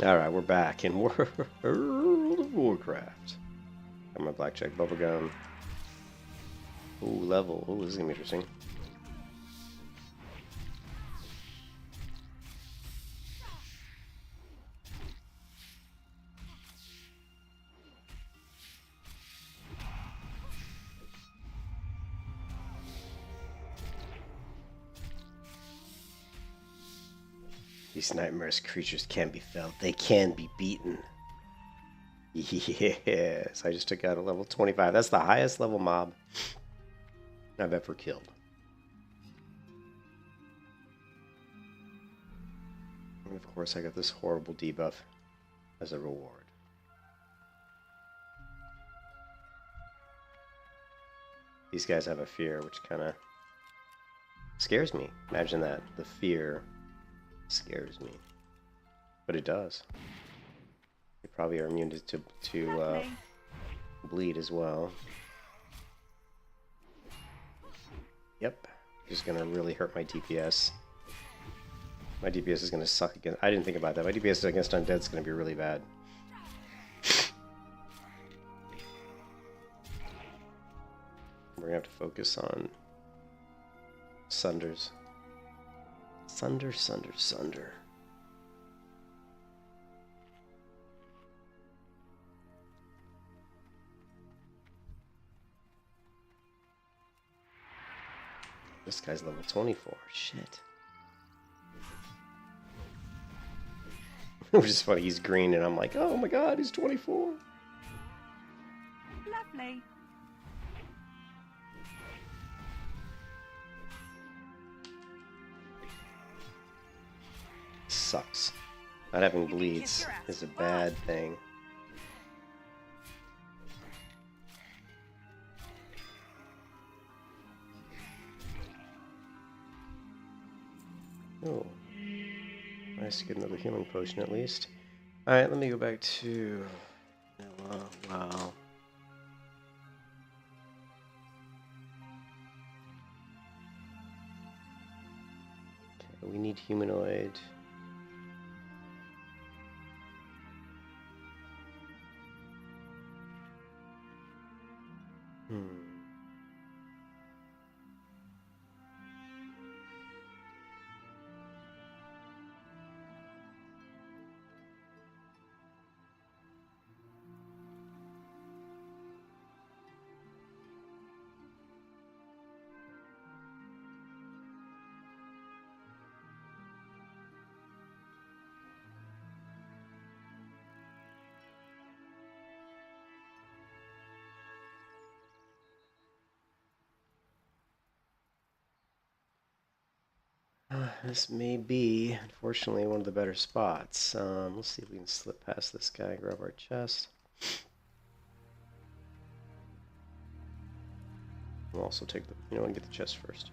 Alright, we're back in World of Warcraft. Got my blackjack bubblegum. Ooh, level. Ooh, this is gonna be interesting. These nightmares creatures can be felt. They can be beaten. Yes, I just took out a level 25. That's the highest level mob I've ever killed. And of course, I got this horrible debuff as a reward. These guys have a fear, which kind of scares me. Imagine that. The fear scares me. But it does. You probably are immune to bleed as well. Yep. Just gonna really hurt my DPS. My DPS is gonna suck again. I didn't think about that. My DPS against undead is gonna be really bad. We're gonna have to focus on Sunders. Sunder. This guy's level 24. Shit. Which is funny, he's green and I'm like, oh my god, he's 24. Lovely. Sucks. Not having bleeds is a bad thing. Oh. Nice to get another healing potion at least. Alright, let me go back to... wow. Okay, we need humanoid. This may be, unfortunately, one of the better spots. Let's see if we can slip past this guy and grab our chest. We'll also take the, and get the chest first.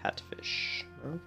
Catfish. Okay.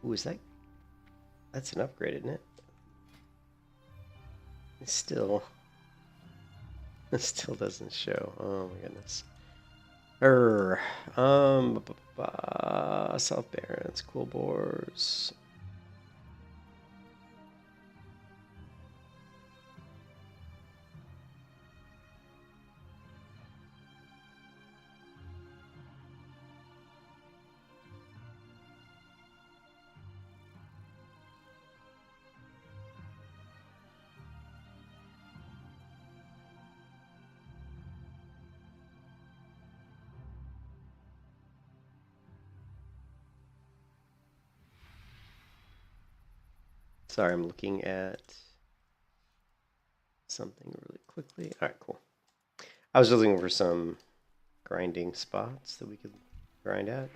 Ooh, is that... That's an upgrade, isn't it? It still doesn't show. Oh my goodness. South Barrens, Cool Boars. Sorry, I'm looking at something really quickly. All right, cool. I was just looking for some grinding spots that we could grind at.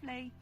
Lovely.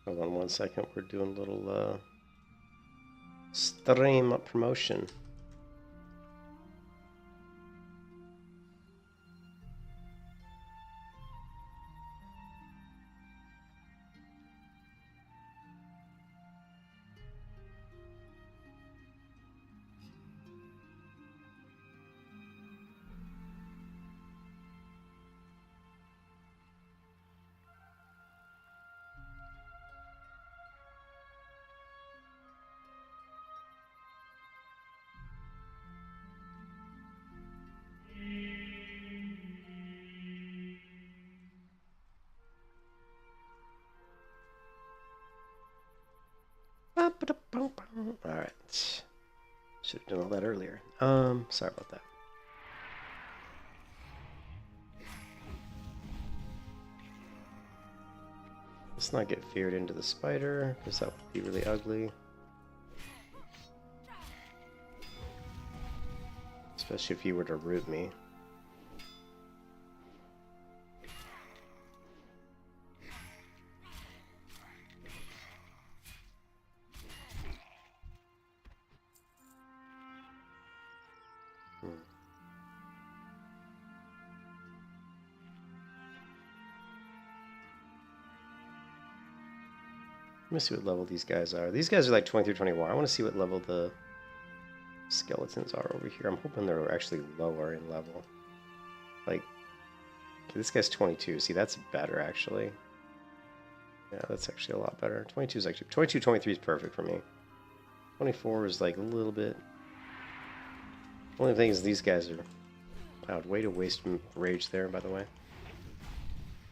Hold on 1 second. We're doing a little stream promotion. Alright. Should have done all that earlier. Sorry about that. Let's not get feared into the spider, because that would be really ugly. Especially if he were to root me. Let me see what level these guys are. These guys are like 20 through 21. I want to see what level the skeletons are over here. I'm hoping they're actually lower in level. Like, okay, this guy's 22. See, that's better, actually. Yeah, that's actually a lot better. 22 is actually... 22, 23 is perfect for me. 24 is like a little bit... Only thing is these guys are... Wow, way to waste rage there, by the way.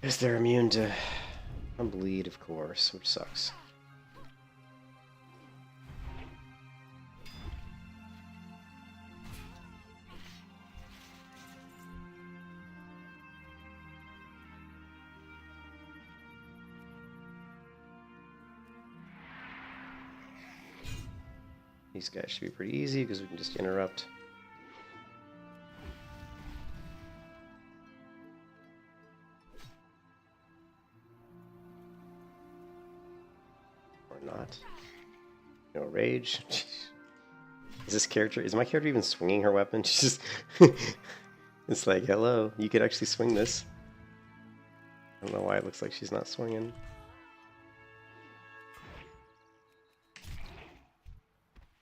Because they're immune to bleed, of course, which sucks. These guys should be pretty easy because we can just interrupt. Or not. No rage. Is my character even swinging her weapon? She's just... It's like, hello, you could actually swing this. I don't know why it looks like she's not swinging.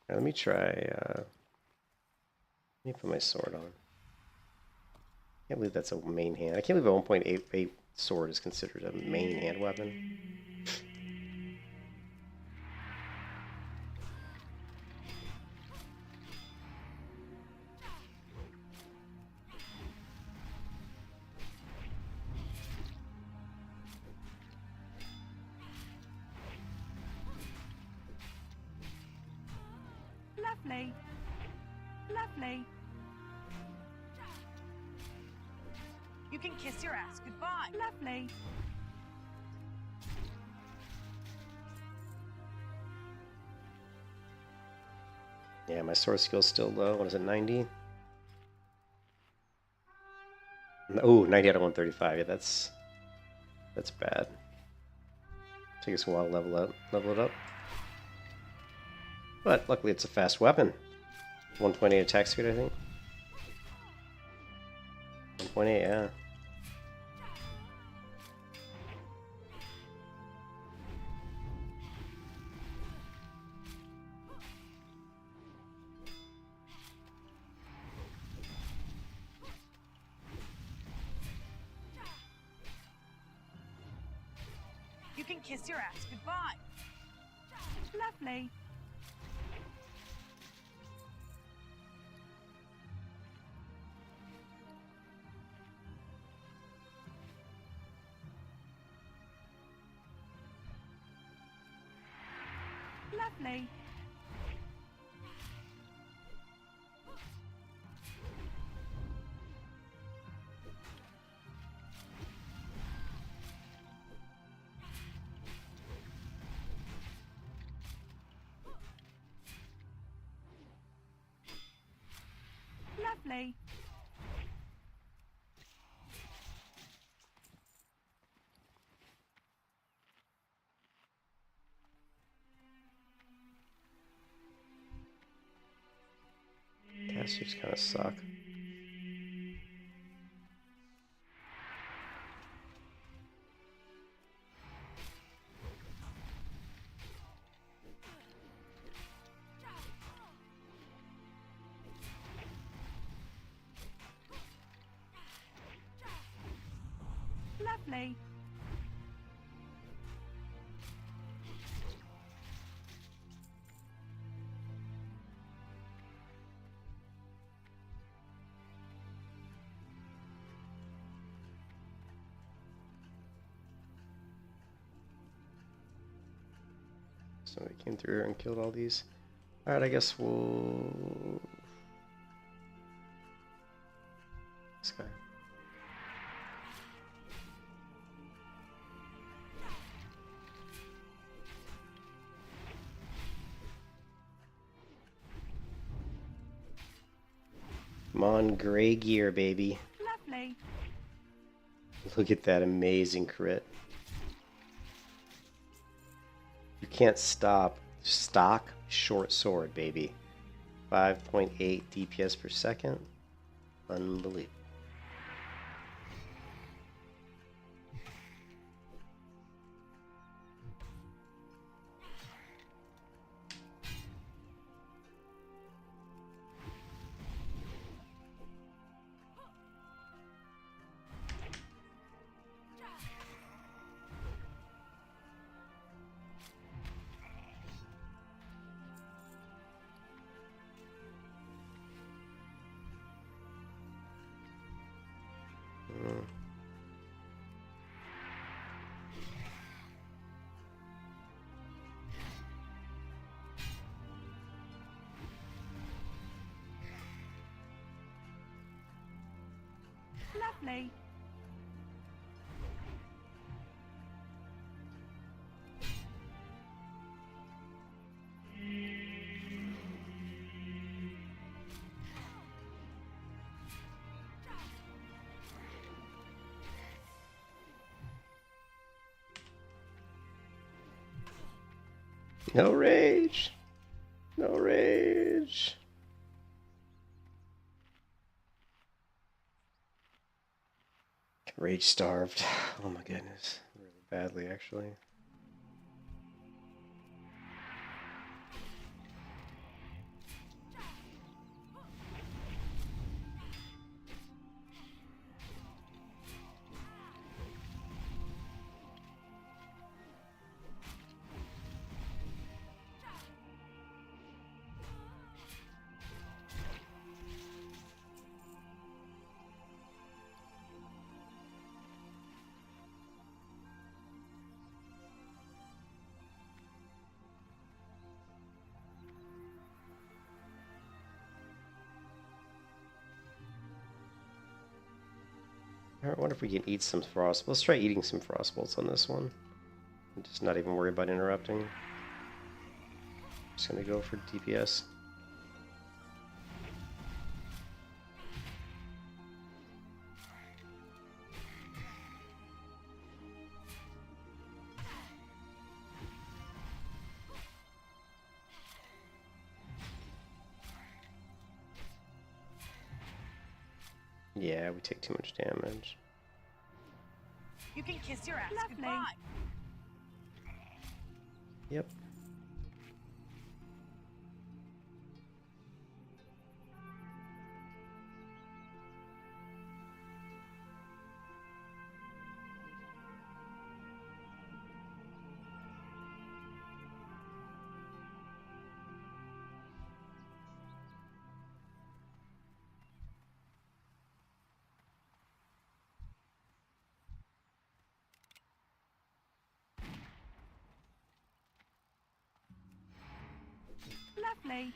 Now, let me try, let me put my sword on. I can't believe that's a main hand. I can't believe a 1.88 sword is considered a main hand weapon. Lovely. You can kiss your ass goodbye. Lovely. Yeah, my sword skill's still low. What is it, 90? Oh, 90 out of 135. Yeah, that's bad. Take us a while to level it up. But luckily it's a fast weapon. 128 attack speed, I think. 1.8, yeah. You can kiss your ass goodbye. Lovely. Lovely. Lovely. Casters kind of suck. Lovely. So we came through and killed all these. Alright, I guess we'll... This guy. Come on, gray gear, baby. Lovely. Look at that amazing crit. You can't stop. Stock short sword, baby. 5.8 DPS per second. Unbelievable. Lovely. No rage. No rage. Rage starved. Oh my goodness. Really badly, actually. I wonder if we can eat some frost. Let's try eating some frost bolts on this one. And just not even worry about interrupting. Just gonna go for DPS. Yeah, we take too much damage. You can kiss your ass Lovely. goodbye. Yep. Lovely.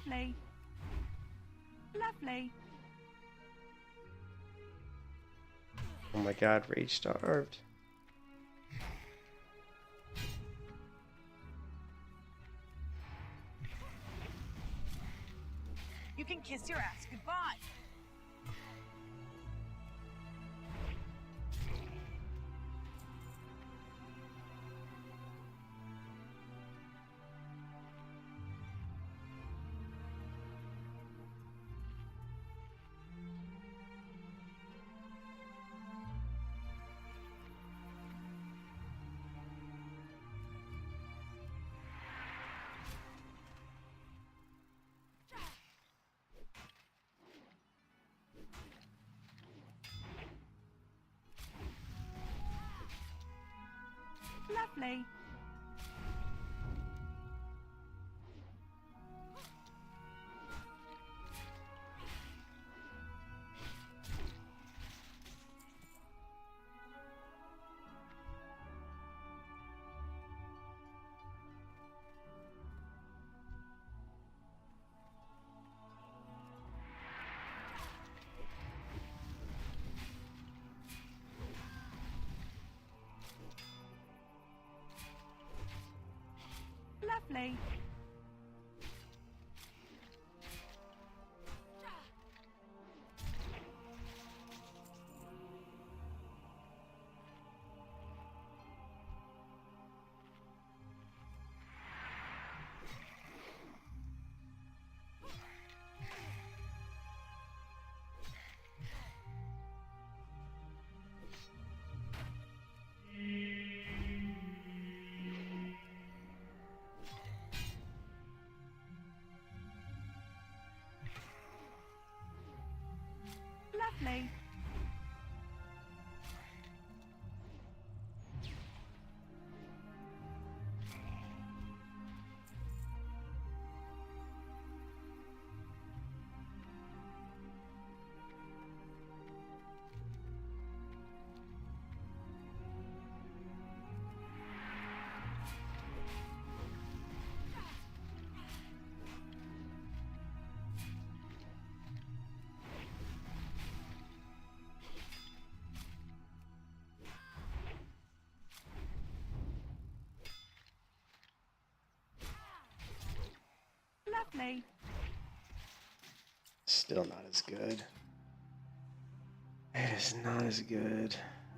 Lovely. Lovely. Oh my god, rage starved. You can kiss your ass goodbye. Lovely. Lovely. Lovely. Lovely. Still not as good. It is not as good.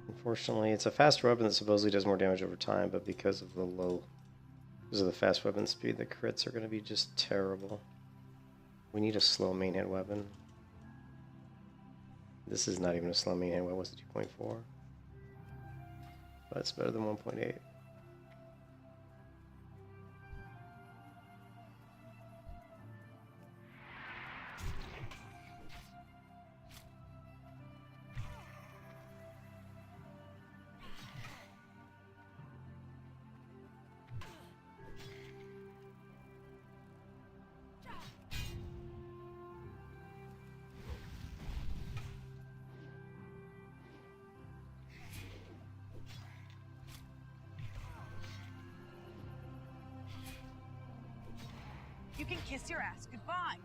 Unfortunately, it's a faster weapon that supposedly does more damage over time, but because of the low Because of the fast weapon speed, the crits are going to be just terrible. We need a slow main hit weapon. This is not even a slow main hit weapon. What's it, 2.4? But it's better than 1.8. You can kiss your ass goodbye.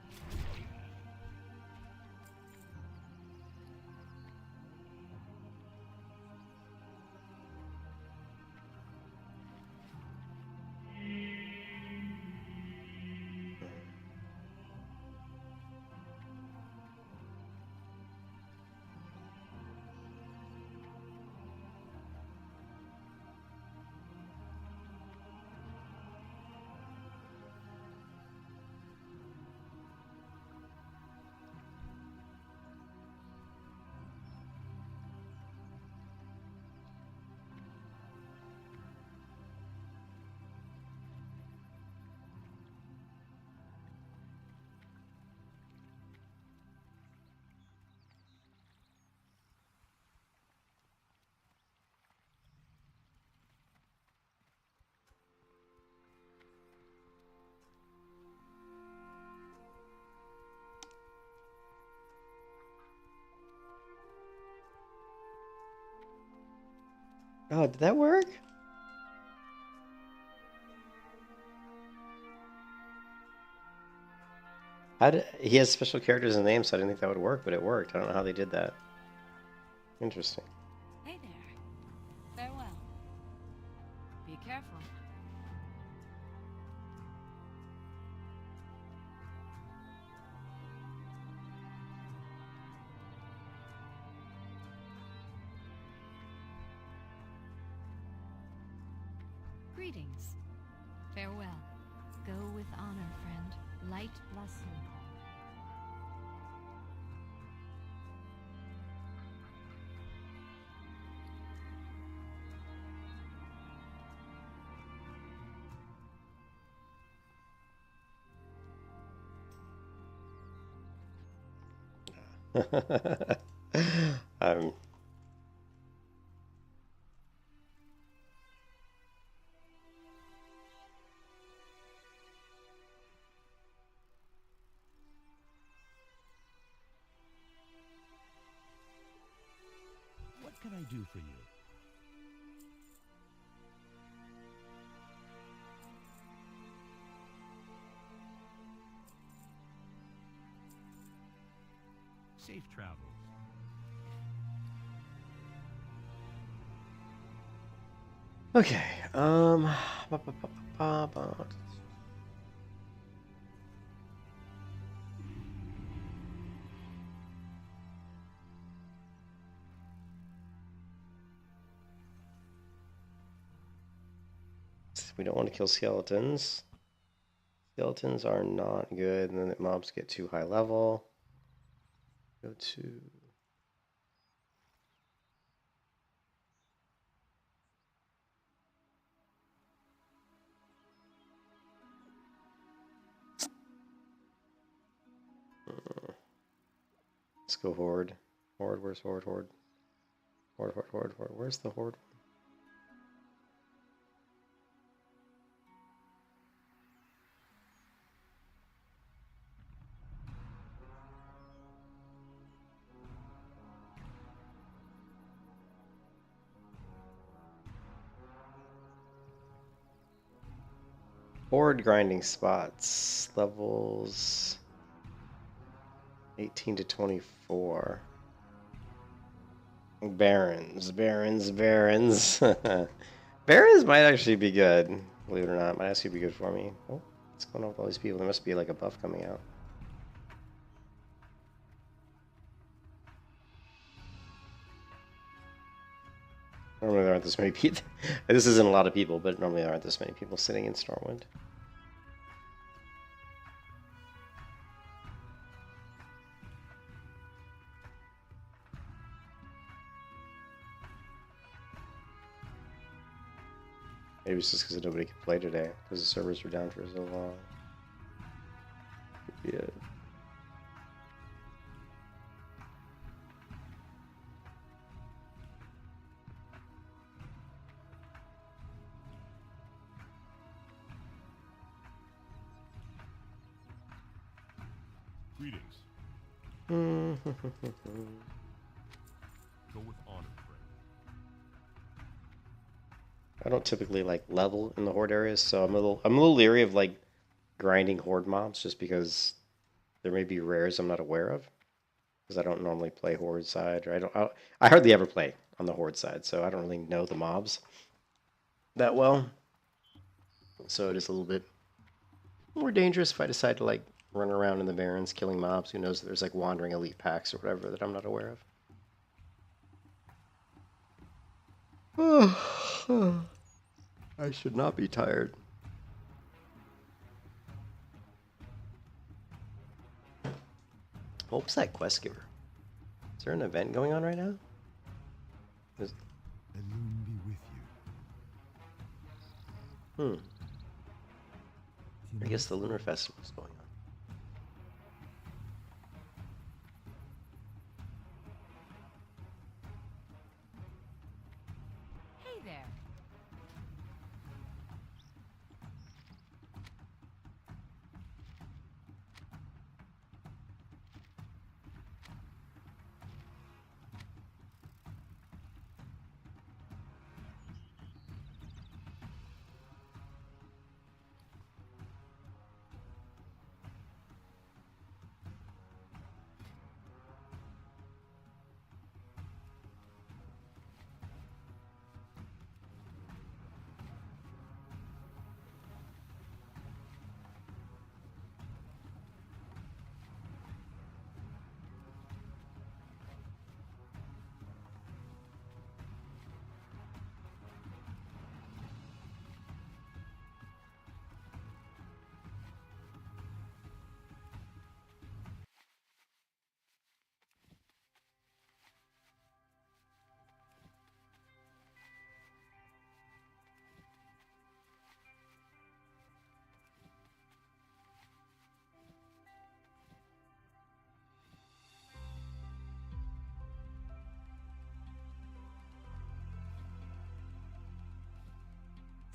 Oh, did that work? He has special characters and names, so I didn't think that would work, but it worked. I don't know how they did that. Interesting. Hey there. Farewell. Be careful. Greetings. Farewell. Go with honor, friend. Light bless you. um, What can I do for you? Safe travels. okay. We don't want to kill skeletons. Skeletons are not good, and then the mobs get too high level. Go to... Let's go Horde. Horde, where's Horde? Horde. Horde, Horde, Horde, Horde. Where's the Horde? Horde grinding spots. Levels 18 to 24. Barons, Barons, Barons. Barons might actually be good, believe it or not. Might actually be good for me. Oh, what's going on with all these people? There must be like a buff coming out. Normally there aren't this many people. This isn't a lot of people, but normally there aren't this many people sitting in Stormwind. Maybe it's just because nobody could play today, because the servers were down for so long. Could be it. Greetings. Mm. Go with honor, friend. I don't typically like level in the horde areas, so I'm a little leery of like grinding horde mobs just because there may be rares I'm not aware of, because I don't normally play horde side, or I hardly ever play on the horde side, so I don't really know the mobs that well. So it is a little bit more dangerous if I decide to like run around in the barrens killing mobs. Who knows if there's like wandering elite packs or whatever that I'm not aware of. I should not be tired. What was that quest giver? Is there an event going on right now? Elune be with you. I guess the Lunar Festival is going on. Hey there.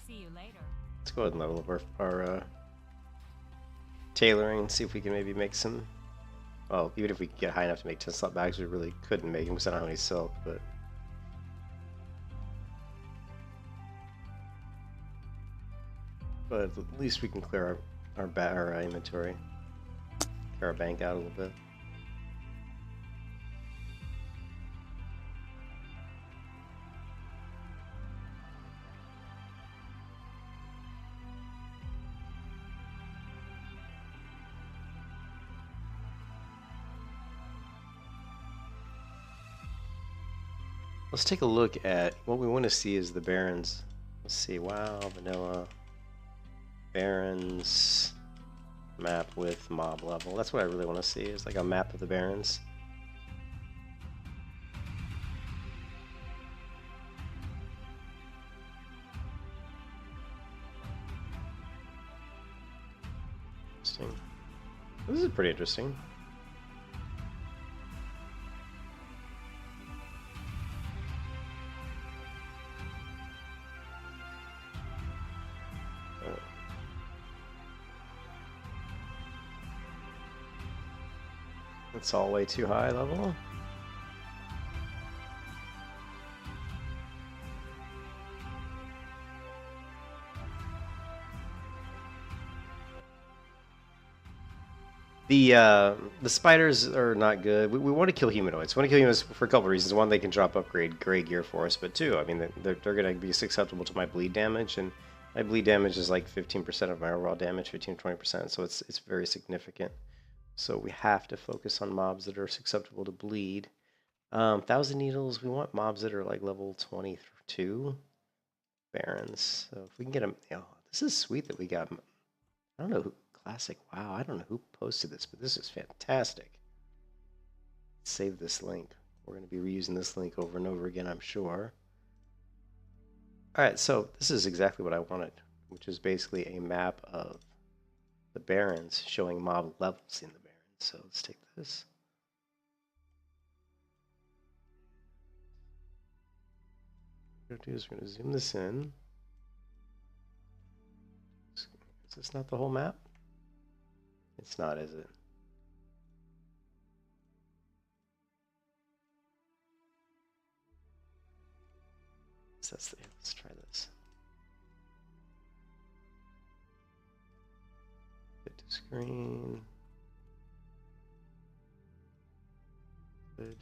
See you later. Let's go ahead and level up our tailoring and see if we can maybe make some. Well, even if we could get high enough to make 10 slot bags, we really couldn't make them because I don't have any silk, but. But at least we can clear our inventory, clear our bank out a little bit. Let's take a look at what we want to see is the Barons. Let's see, WoW, vanilla, Barons, map with mob level. That's what I really want to see, is like a map of the Barons. Interesting. This is pretty interesting. It's all way too high level. The spiders are not good. We want to kill humanoids. We want to kill humanoids for a couple of reasons. One, they can drop upgrade gray gear for us, but two, I mean, they're going to be susceptible to my bleed damage, and my bleed damage is like 15% of my overall damage, 15-20%, so it's very significant. So we have to focus on mobs that are susceptible to bleed. 1,000 needles, we want mobs that are like level 20 2 Barons. So if we can get them, oh, this is sweet that we got. I don't know who classic. Wow, I don't know who posted this, but this is fantastic. Save this link. We're going to be reusing this link over and over again, I'm sure. All right, so this is exactly what I wanted, which is basically a map of the Barons showing mob levels in the Barons. So let's take this. What we're going to do is we're going to zoom this in. Is this not the whole map? It's not, is it? So let's try this. Fit to screen. Good.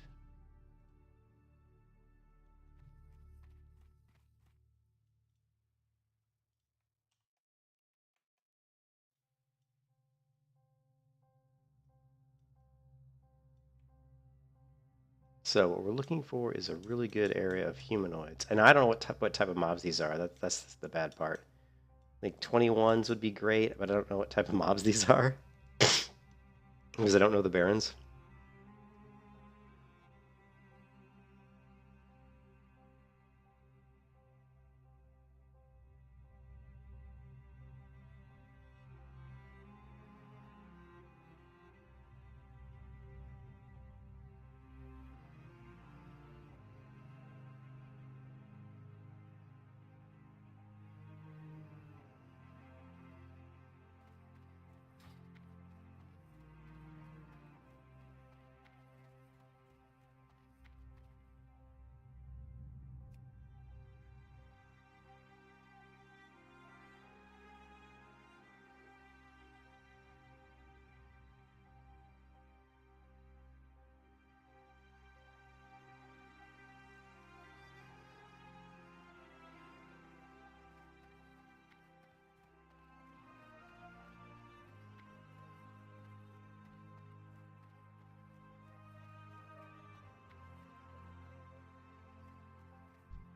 So what we're looking for is a really good area of humanoids. And I don't know what type of mobs these are. That's the bad part. I think 21s would be great, but I don't know what type of mobs these are. Because I don't know the Barons.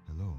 Hello.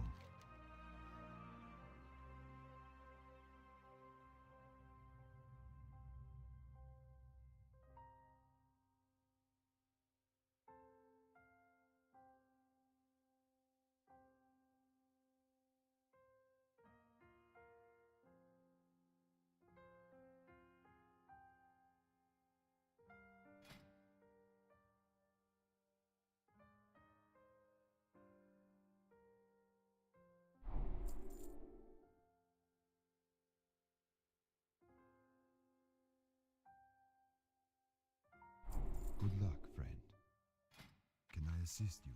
Good luck, friend. Can I assist you?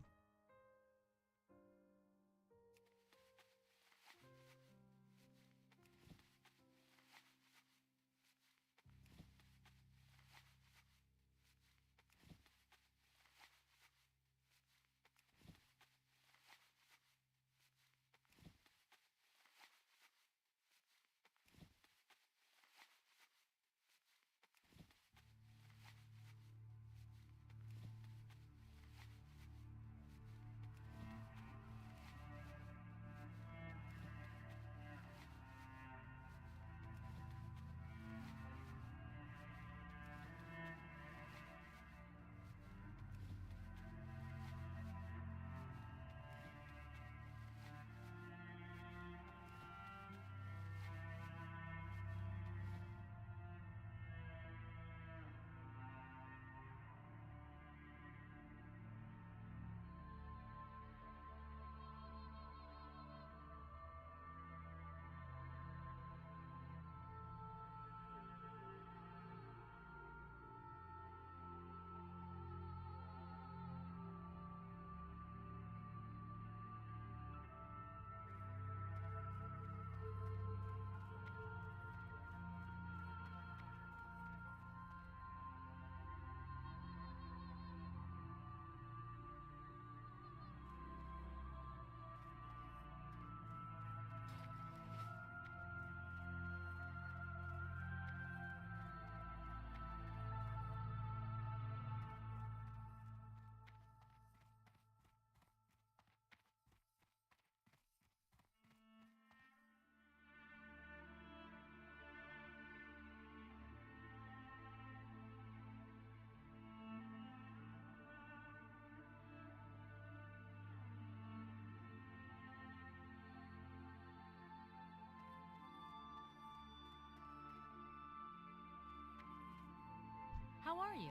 are you?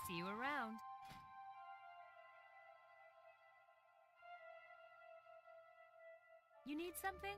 See you around. You need something?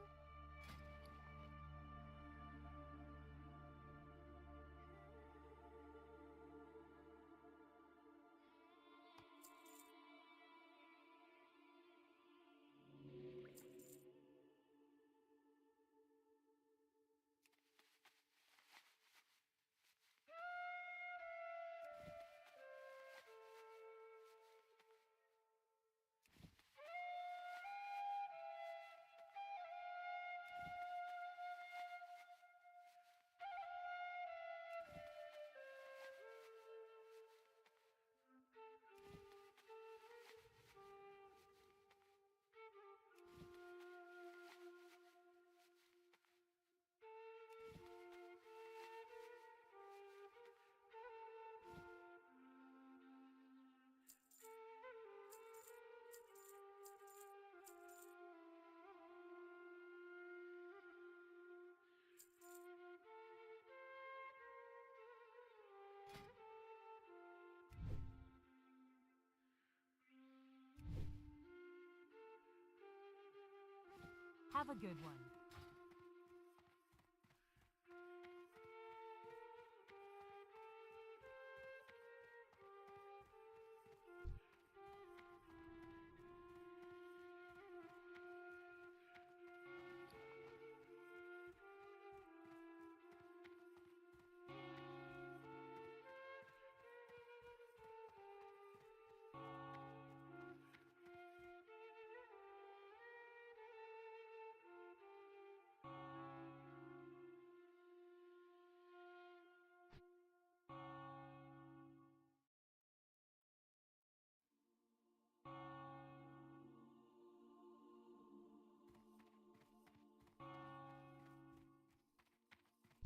Have a good one.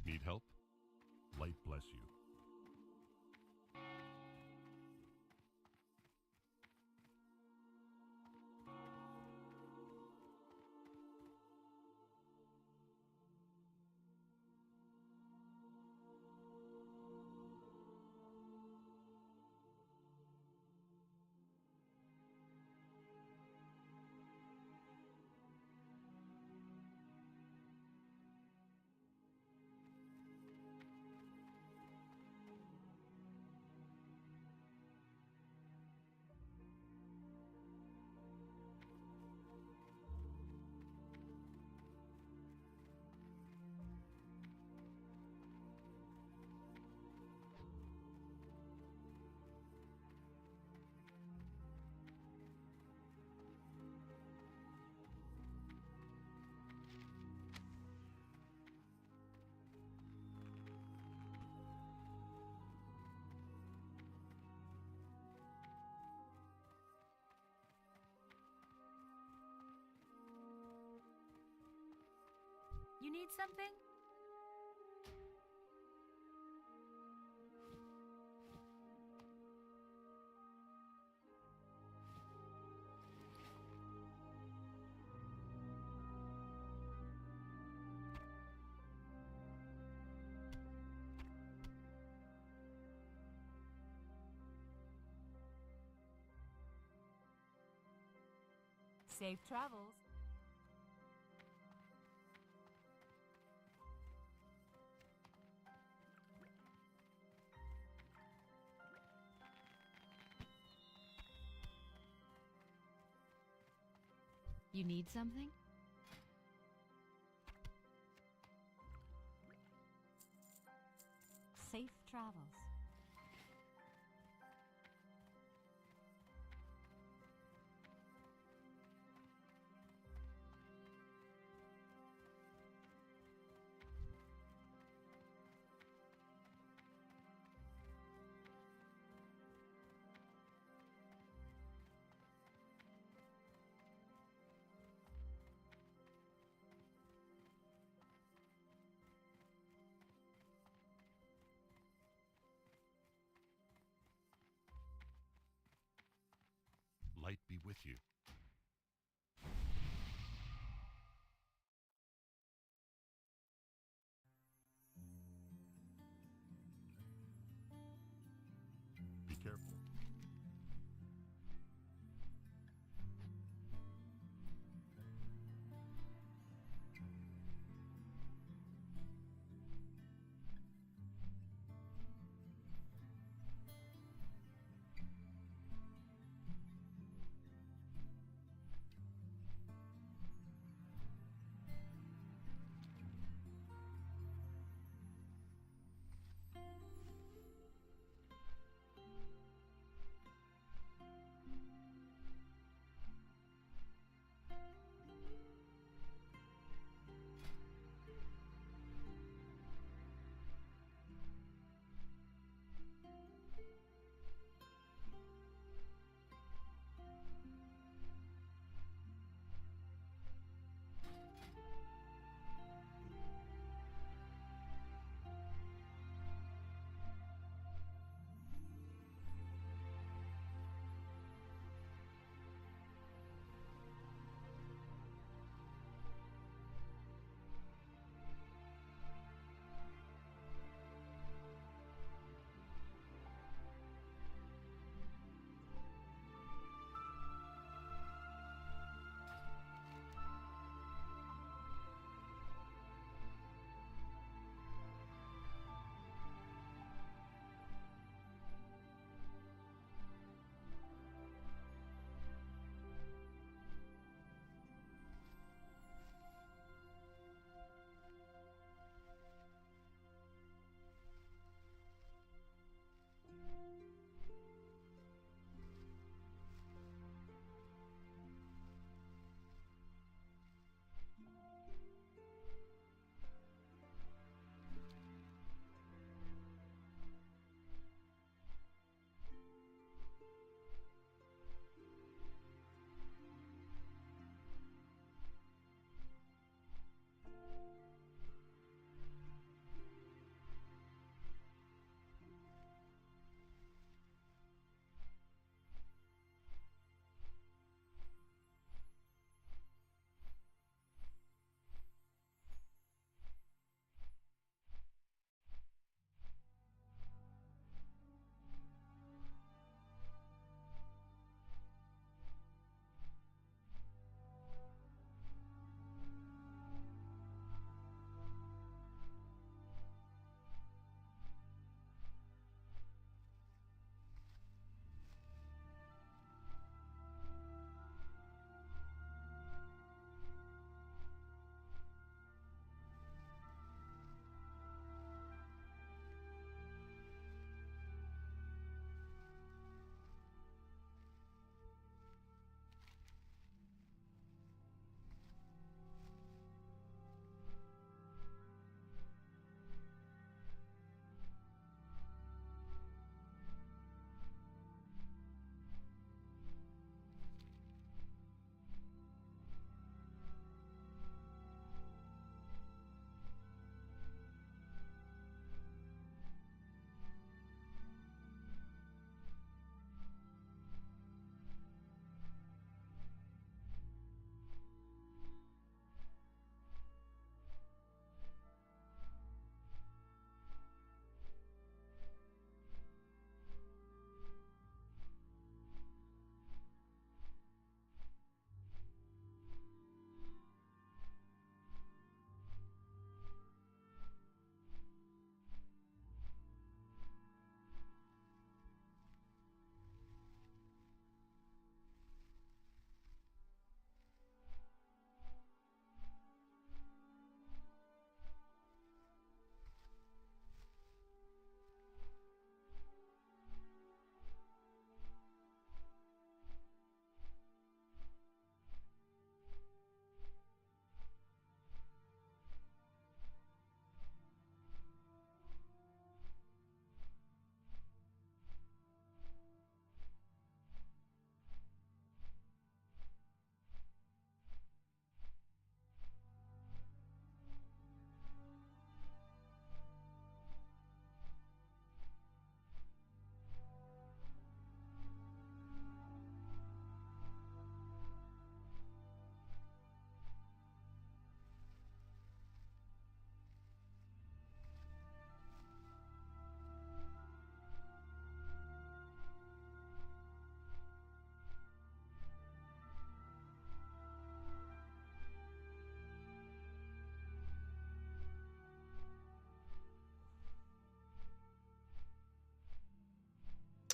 Need help? Light bless you. You need something? Safe travels. You need something? Safe travels. Light be with you.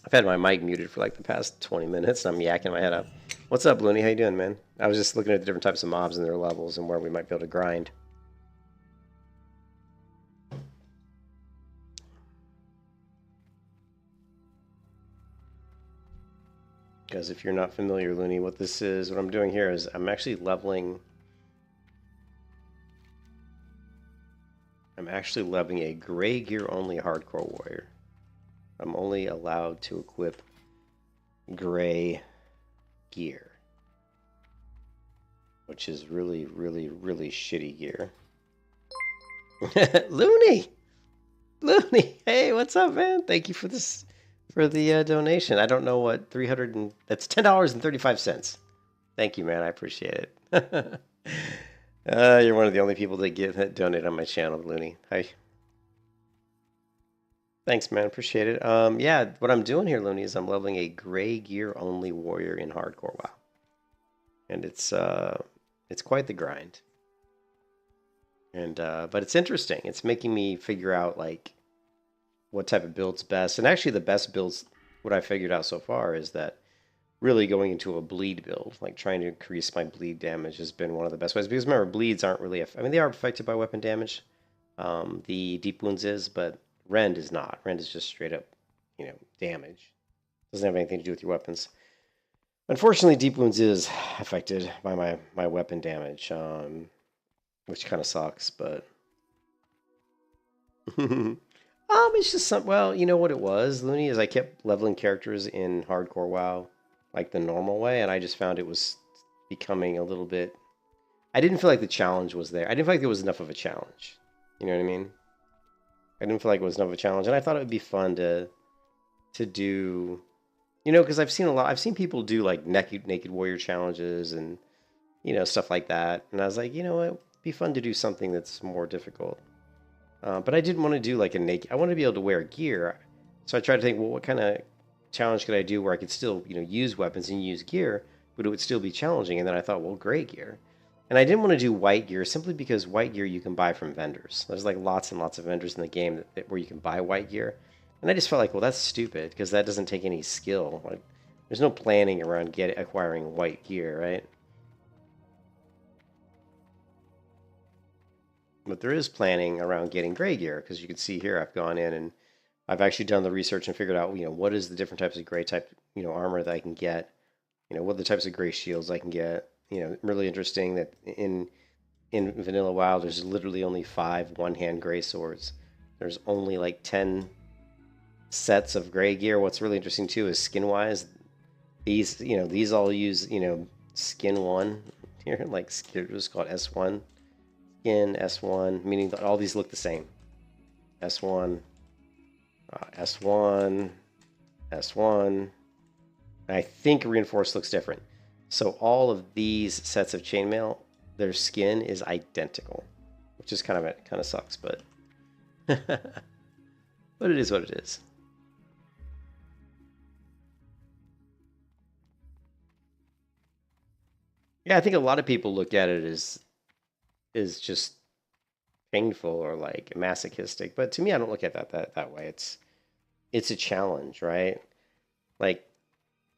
I've had my mic muted for like the past 20 minutes, and I'm yakking my head up. What's up, Looney? How you doing, man? I was just looking at the different types of mobs and their levels and where we might be able to grind. Because if you're not familiar, Looney, what this is, what I'm doing here is I'm actually leveling... I'm actually leveling a gray gear only hardcore warrior. I'm only allowed to equip gray gear, which is really, really, really shitty gear. Looney! Looney! Hey, what's up, man? Thank you for this, for the donation. I don't know what, that's $10.35. Thank you, man. I appreciate it. You're one of the only people that donate on my channel, Looney. Hi. Thanks, man. Appreciate it. Yeah, what I'm doing here, Looney, is I'm leveling a gray gear only warrior in hardcore WoW, and it's quite the grind. And but it's interesting. It's making me figure out like what type of build's best. And actually, the best builds, what I figured out so far, is that really going into a bleed build, like trying to increase my bleed damage, has been one of the best ways. Because remember, bleeds aren't really, I mean, they are affected by weapon damage. The deep wounds is, but rend is not. Rend is just straight up, you know, damage. Doesn't have anything to do with your weapons. Unfortunately, deep wounds is affected by my weapon damage, which kind of sucks, but it's just some. Well, you know what it was, Looney, is I kept leveling characters in hardcore WoW like the normal way, and I just found it was becoming a little bit. I didn't feel like the challenge was there. I didn't feel like there was enough of a challenge. You know what I mean? I didn't feel like it was enough of a challenge, and I thought it would be fun to do, you know, because I've seen people do like naked warrior challenges and, you know, stuff like that, and I was like, you know what, it'd be fun to do something that's more difficult. But I didn't want to do like a naked. I wanted to be able to wear gear, so I tried to think, well, what kind of challenge could I do where I could still, you know, use weapons and use gear, but it would still be challenging. And then I thought, well, gray gear. And I didn't want to do white gear simply because white gear you can buy from vendors. There's like lots and lots of vendors in the game where you can buy white gear. And I just felt like, well, that's stupid because that doesn't take any skill. Like, there's no planning around acquiring white gear, right? But there is planning around getting gray gear, because you can see here I've gone in and I've actually done the research and figured out, you know, what is the different types of gray type, you know, armor that I can get, you know, what are the types of gray shields I can get. You know, really interesting that in Vanilla WoW, there's literally only 5 one-hand gray swords. There's only like 10 sets of gray gear. What's really interesting too is skin-wise, these, you know, these all use, you know, skin 1 here, like they're just called S1. Skin S1, meaning that all these look the same. S1, S1, S1. I think reinforced looks different. So all of these sets of chainmail, their skin is identical, which is kind of sucks, but but it is what it is. Yeah, I think a lot of people look at it as just painful or like masochistic, but to me, I don't look at that way. It's a challenge, right? Like,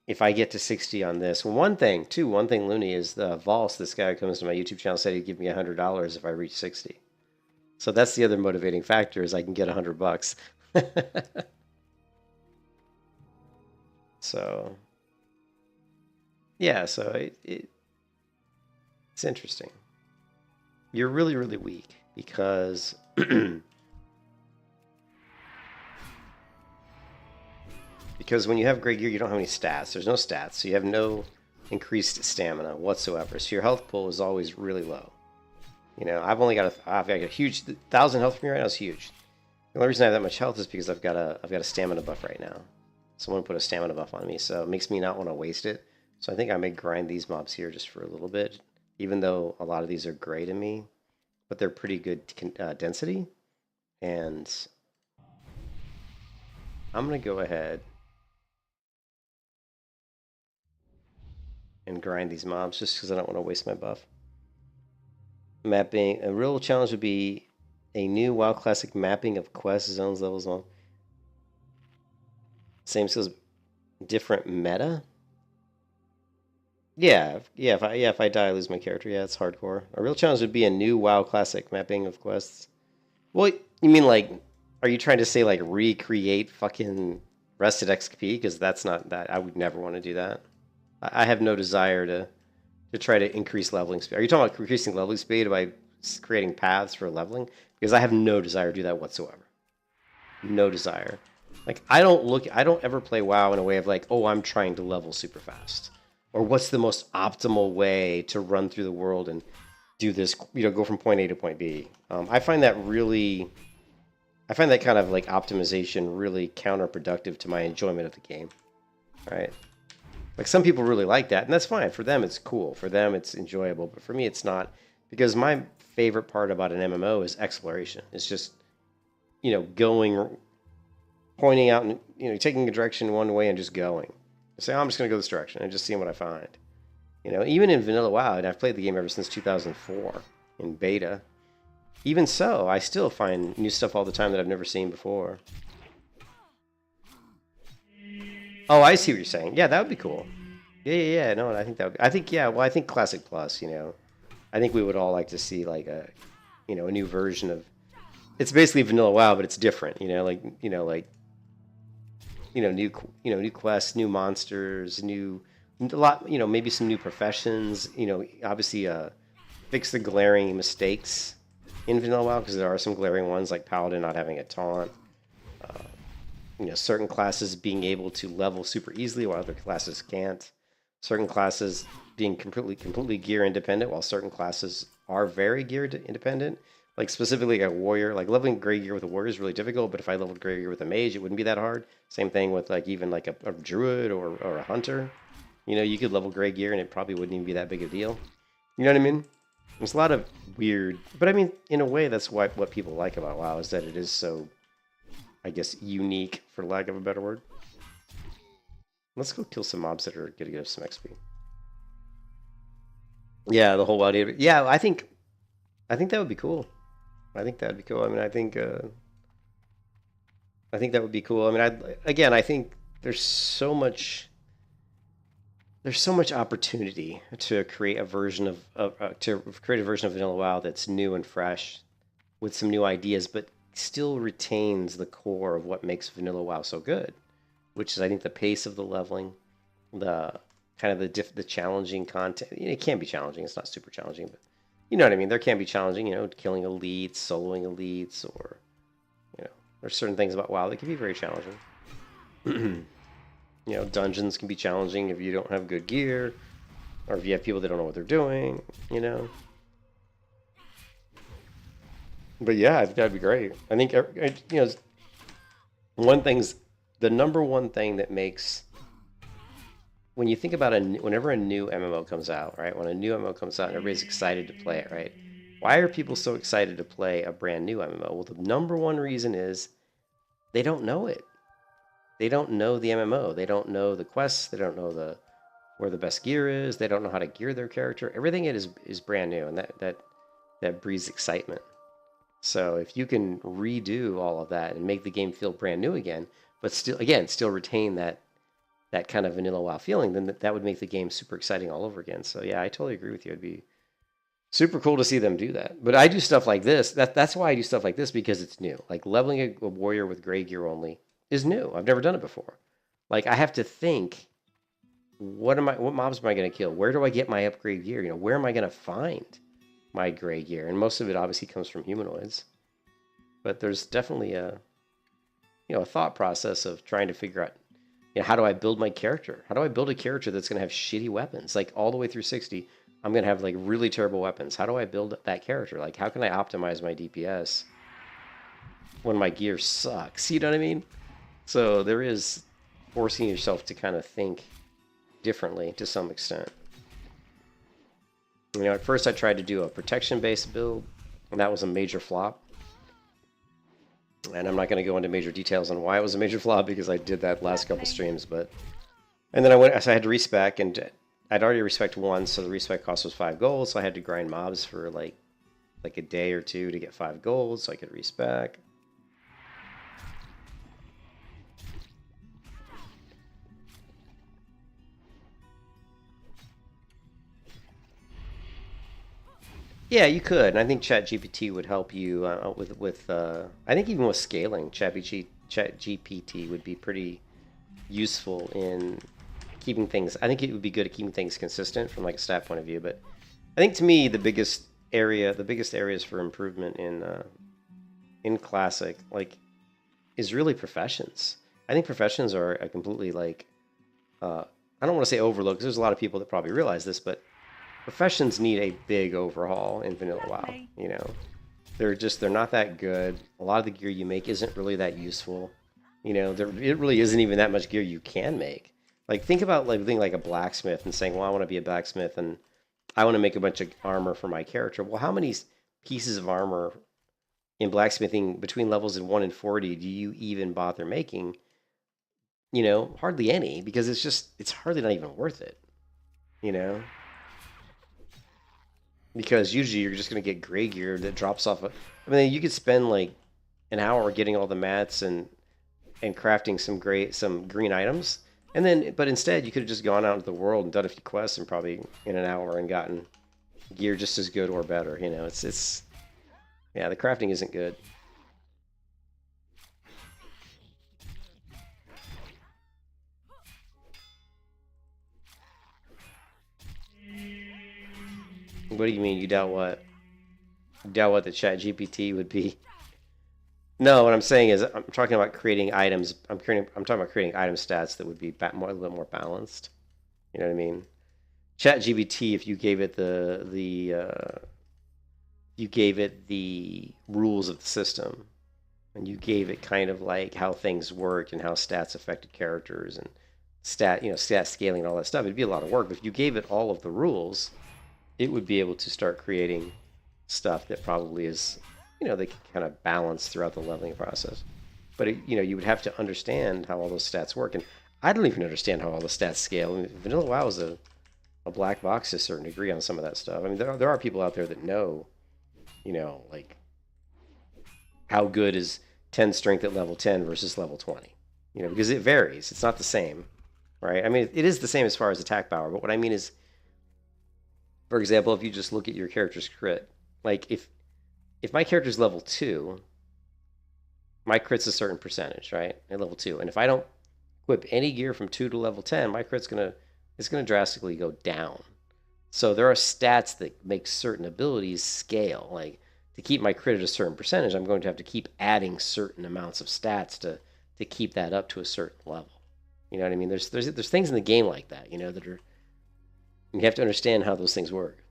if I get to 60 on this, one thing, Looney, is the Vols, this guy who comes to my YouTube channel, said he'd give me $100 if I reach 60. So that's the other motivating factor, is I can get $100. So yeah, so it's interesting. You're really, really weak because because when you have gray gear, you don't have any stats. There's no stats, so you have no increased stamina whatsoever. So your health pool is always really low. You know, I've got a huge 1,000 health from me right now is huge. The only reason I have that much health is because I've got a stamina buff right now. Someone put a stamina buff on me, so it makes me not want to waste it. So I think I may grind these mobs here just for a little bit, even though a lot of these are gray to me, but they're pretty good density. And I'm going to go ahead and grind these mobs just because I don't want to waste my buff. Mapping, a real challenge would be a new WoW Classic mapping of quests, zones, levels, on. Same skills. Different meta? Yeah, if I die, I lose my character. Yeah, it's hardcore. A real challenge would be a new WoW classic mapping of quests. Well, you mean like, are you trying to say like recreate fucking Rested XP? Because that's not that. I would never want to do that. I have no desire to try to increase leveling speed. Are you talking about increasing leveling speed by creating paths for leveling? Because I have no desire to do that whatsoever. No desire. Like I don't ever play WoW in a way of like, oh, I'm trying to level super fast, or what's the most optimal way to run through the world and do this, go from point A to point B. I find that kind of like optimization really counterproductive to my enjoyment of the game, right? Like some people really like that, and that's fine. For them, it's cool. For them, it's enjoyable. But for me, it's not, because my favorite part about an MMO is exploration. It's just, going, pointing out, and taking a direction one way and just going. Say, I'm just going to go this direction and just seeing what I find. Even in Vanilla WoW, and I've played the game ever since 2004 in beta. Even so, I still find new stuff all the time that I've never seen before. Oh, I see what you're saying. Yeah, that would be cool. Yeah. No, I think that would be, I think Classic Plus, I think we would all like to see like a new version of, it's basically Vanilla WoW, but it's different, new quests, new monsters, maybe some new professions, obviously fix the glaring mistakes in Vanilla WoW, because there are some glaring ones like Paladin not having a taunt. Certain classes being able to level super easily while other classes can't. Certain classes being completely gear independent, while certain classes are very gear independent. Like specifically a warrior, like leveling gray gear with a warrior is really difficult, but if I leveled gray gear with a mage, it wouldn't be that hard. Same thing with like even like a druid or a hunter. You could level gray gear and it probably wouldn't even be that big a deal. You know what I mean? There's a lot of weird, but I mean, in a way, that's what people like about WoW, is that it is so, I guess, unique, for lack of a better word. Let's go kill some mobs that are going to get us some XP. Yeah, the whole WoW database. Yeah, I think that would be cool. I think that would be cool. I mean, I think that would be cool. I mean, I think there's so much opportunity to create a version of Vanilla WoW that's new and fresh, with some new ideas, but still retains the core of what makes Vanilla WoW so good, which is, I think, the pace of the leveling, the kind of the challenging content. It can be challenging. It's not super challenging, but you know what I mean. There can be challenging, killing elites, soloing elites, or there's certain things about WoW that can be very challenging. Dungeons can be challenging if you don't have good gear, or if you have people that don't know what they're doing, But yeah, I think that'd be great. I think, the number one thing that makes, when you think about whenever a new MMO comes out, right? When a new MMO comes out and everybody's excited to play it, right? Why are people so excited to play a brand new MMO? Well, the number one reason is they don't know it. They don't know the MMO. They don't know the quests. They don't know where the best gear is. They don't know how to gear their character. Everything is brand new, and that breeds excitement. So if you can redo all of that and make the game feel brand new again, but still retain that kind of Vanilla WoW feeling, then that would make the game super exciting all over again. So yeah, I totally agree with you. It'd be super cool to see them do that. But I do stuff like this. That's why I do stuff like this, because it's new. Like leveling a warrior with gray gear only is new. I've never done it before. Like I have to think, what mobs am I going to kill? Where do I get my upgrade gear? Where am I going to find my gray gear? And most of it obviously comes from humanoids. But there's definitely a thought process of trying to figure out, how do I build my character? How do I build a character that's going to have shitty weapons? Like all the way through 60, I'm going to have like really terrible weapons. How do I build that character? Like how can I optimize my DPS when my gear sucks? You know what I mean? So there is forcing yourself to kind of think differently to some extent. At first I tried to do a protection-based build, and that was a major flop. And I'm not going to go into major details on why it was a major flop, because I did that last couple streams. And then I had to respec, and I'd already respec'd one, so the respec cost was 5 gold, so I had to grind mobs for like a day or two to get 5 gold, so I could respec. Yeah, you could, and I think ChatGPT would help you with. I think even with scaling, ChatGPT would be pretty useful in keeping things. I think it would be good at keeping things consistent from like a stat point of view. But I think to me the biggest areas for improvement in classic is really professions. I think professions are a completely I don't want to say overlooked because there's a lot of people that probably realize this, but professions need a big overhaul in vanilla WoW. Lovely. You know, they're not that good. A lot of the gear you make isn't really that useful. You know, it really isn't even that much gear you can make. Like think about being like a blacksmith and saying, well, I want to be a blacksmith and I want to make a bunch of armor for my character. Well, how many pieces of armor in blacksmithing between levels of 1 and 40 do you even bother making? You know, hardly any, because it's hardly not even worth it. You know? Because usually you're just going to get gray gear that drops off. I mean, you could spend like an hour getting all the mats and crafting some green items, and then but instead you could have just gone out into the world and done a few quests and probably in an hour and gotten gear just as good or better. You know, it's yeah, the crafting isn't good. What do you mean? You doubt what? You doubt what the Chat GPT would be? No, what I'm saying is I'm talking about creating items. I'm talking about creating item stats that would be a little bit more balanced. You know what I mean? Chat GPT, if you gave it the rules of the system, and you gave it kind of like how things worked and how stats affected characters and stat scaling and all that stuff, it'd be a lot of work. But if you gave it all of the rules, it would be able to start creating stuff that probably is, they can kind of balance throughout the leveling process. But you would have to understand how all those stats work, and I don't even understand how all the stats scale. I mean, Vanilla WoW is a black box to a certain degree on some of that stuff. I mean, there are people out there that know, like how good is 10 strength at level 10 versus level 20, because it varies. It's not the same, right? I mean, it is the same as far as attack power, but what I mean is, for example, if you just look at your character's crit, like if my character's level 2, my crit's a certain percentage, right? At level 2. And if I don't equip any gear from 2 to level 10, my crit's gonna drastically go down. So there are stats that make certain abilities scale. Like to keep my crit at a certain percentage, I'm going to have to keep adding certain amounts of stats to keep that up to a certain level. You know what I mean? There's things in the game like that, that are, you have to understand how those things work.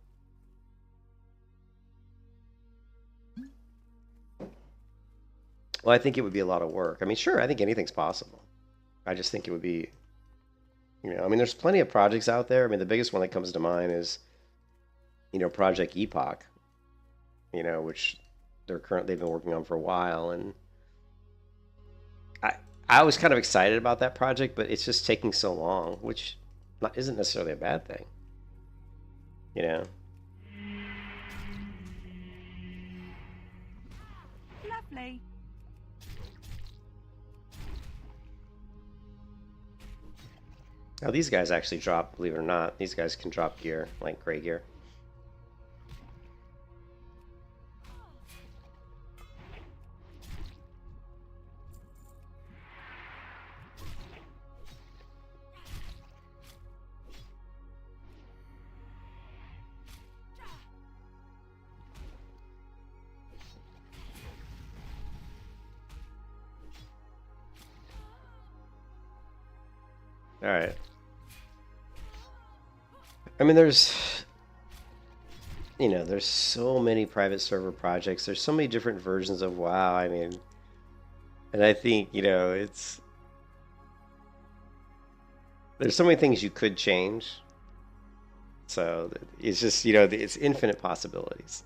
Well, I think it would be a lot of work. I mean, sure, I think anything's possible. I just think it would be, I mean, there's plenty of projects out there. I mean, the biggest one that comes to mind is, Project Epoch, which they've been working on for a while. And I was kind of excited about that project, but it's just taking so long, which isn't necessarily a bad thing. Lovely. Now these guys actually drop, believe it or not, these guys can drop gear, like gray gear. All right. I mean, there's so many private server projects. There's so many different versions of WoW. I mean, and I think, there's so many things you could change. So it's just, it's infinite possibilities,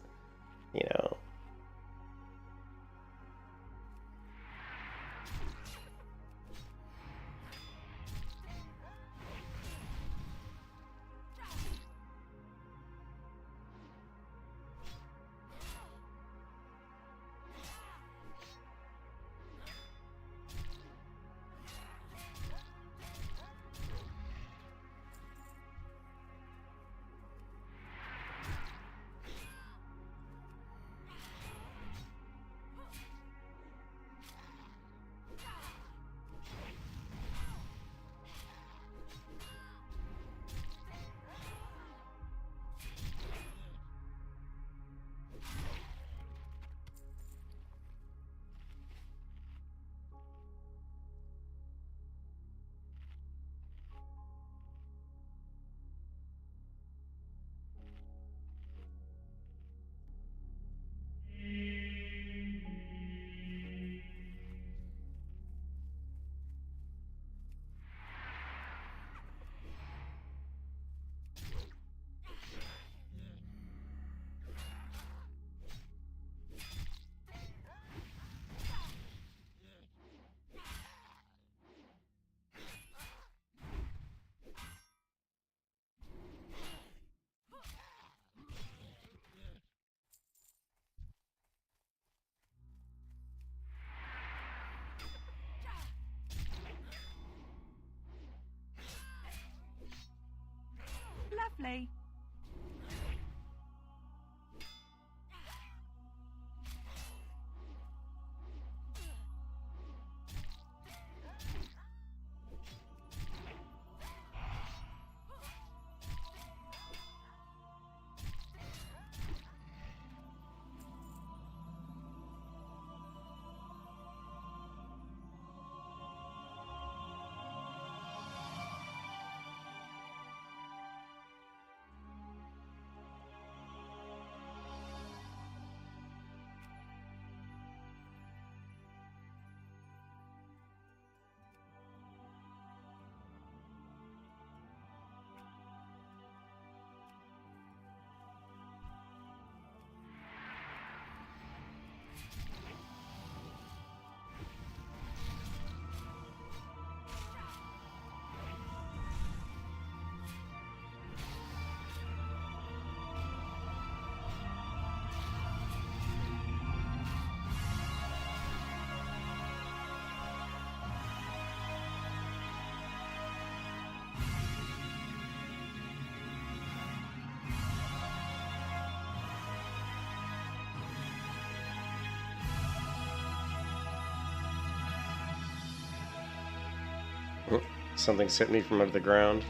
Something's hit me from under the ground.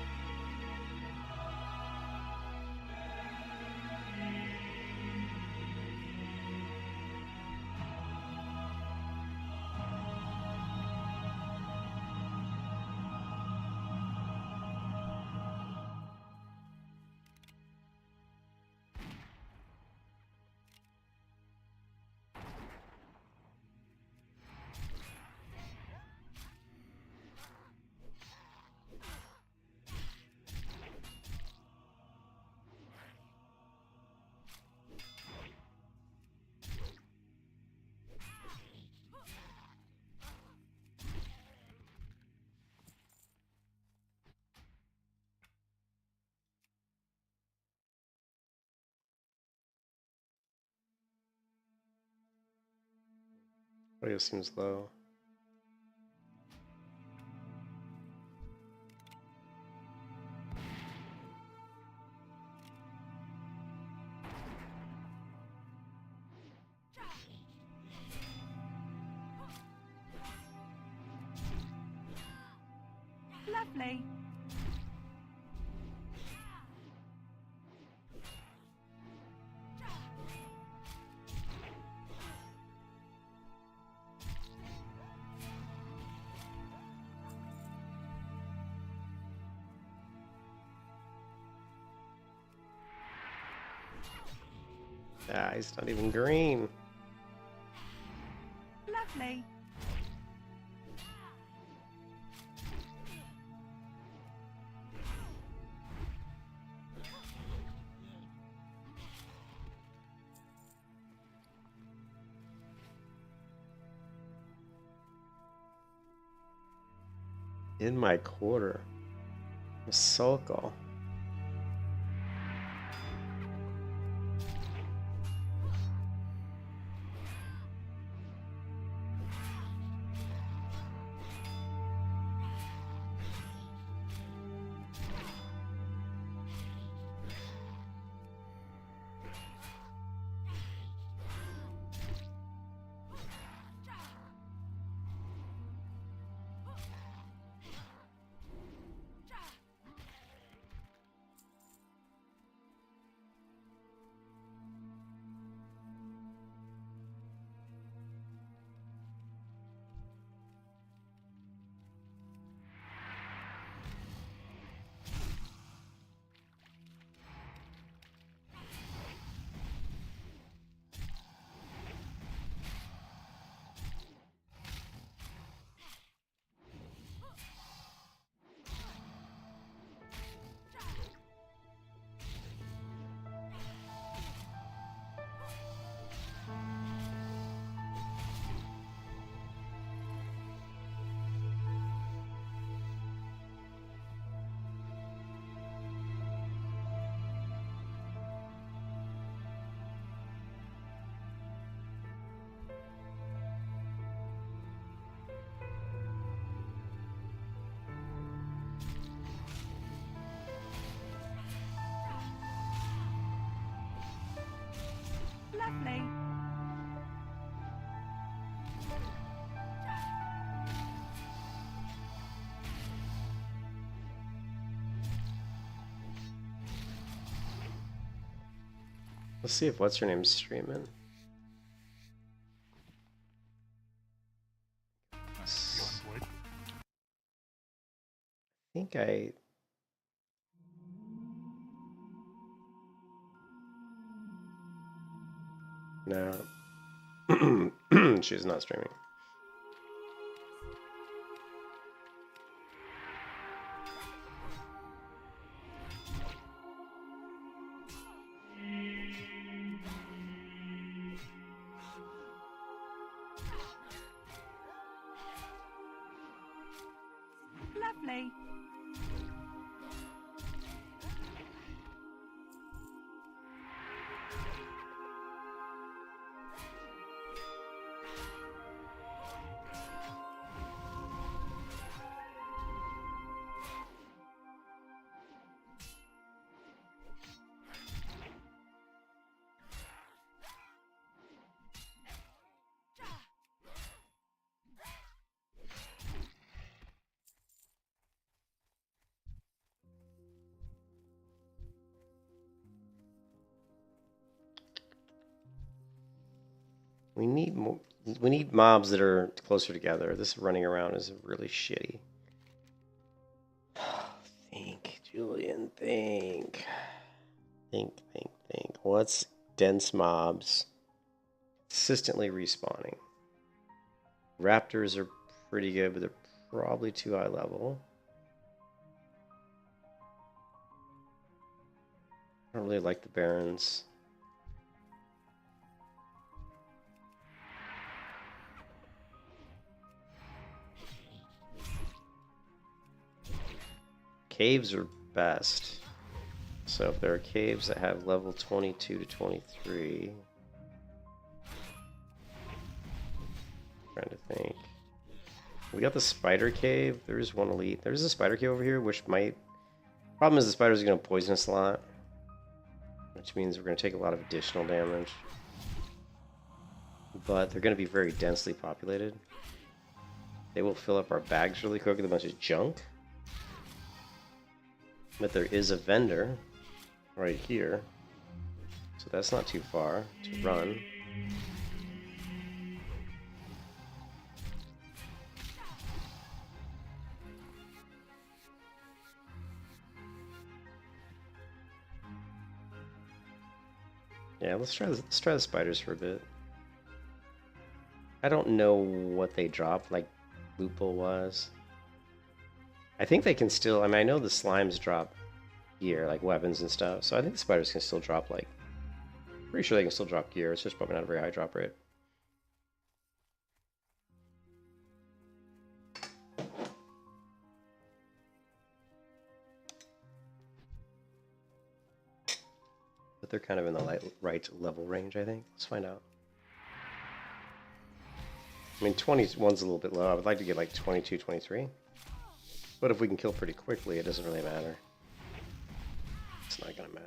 Audio seems low. Lovely. Ah, he's not even green. Lovely. In my quarter. A sulkle. Lovely. Let's see if what's her name's streaming. I think no. She's not streaming. Lovely. We need more. We need mobs that are closer together. This running around is really shitty. Think, Julian, think. Think. What's dense mobs consistently respawning? Raptors are pretty good, but they're probably too high level. I don't really like the Barons. Caves are best. So if there are caves that have level 22 to 23, trying to think. We got the spider cave. There's one elite. There's a spider cave over here, which might. Problem is the spiders are going to poison us a lot, which means we're going to take a lot of additional damage. But they're going to be very densely populated. They will fill up our bags really quick with a bunch of junk. But there is a vendor right here, so that's not too far to run. Yeah, let's try the spiders for a bit. I don't know what they drop, like loophole was. I think they can still. I mean, I know the slimes drop gear, like weapons and stuff. So I think the spiders can still drop, like. Pretty sure they can still drop gear. It's just probably not a very high drop rate. But they're kind of in the right level range, I think. Let's find out. I mean, 21's a little bit low. I would like to get like 22, 23. But if we can kill pretty quickly, it doesn't really matter. It's not going to matter.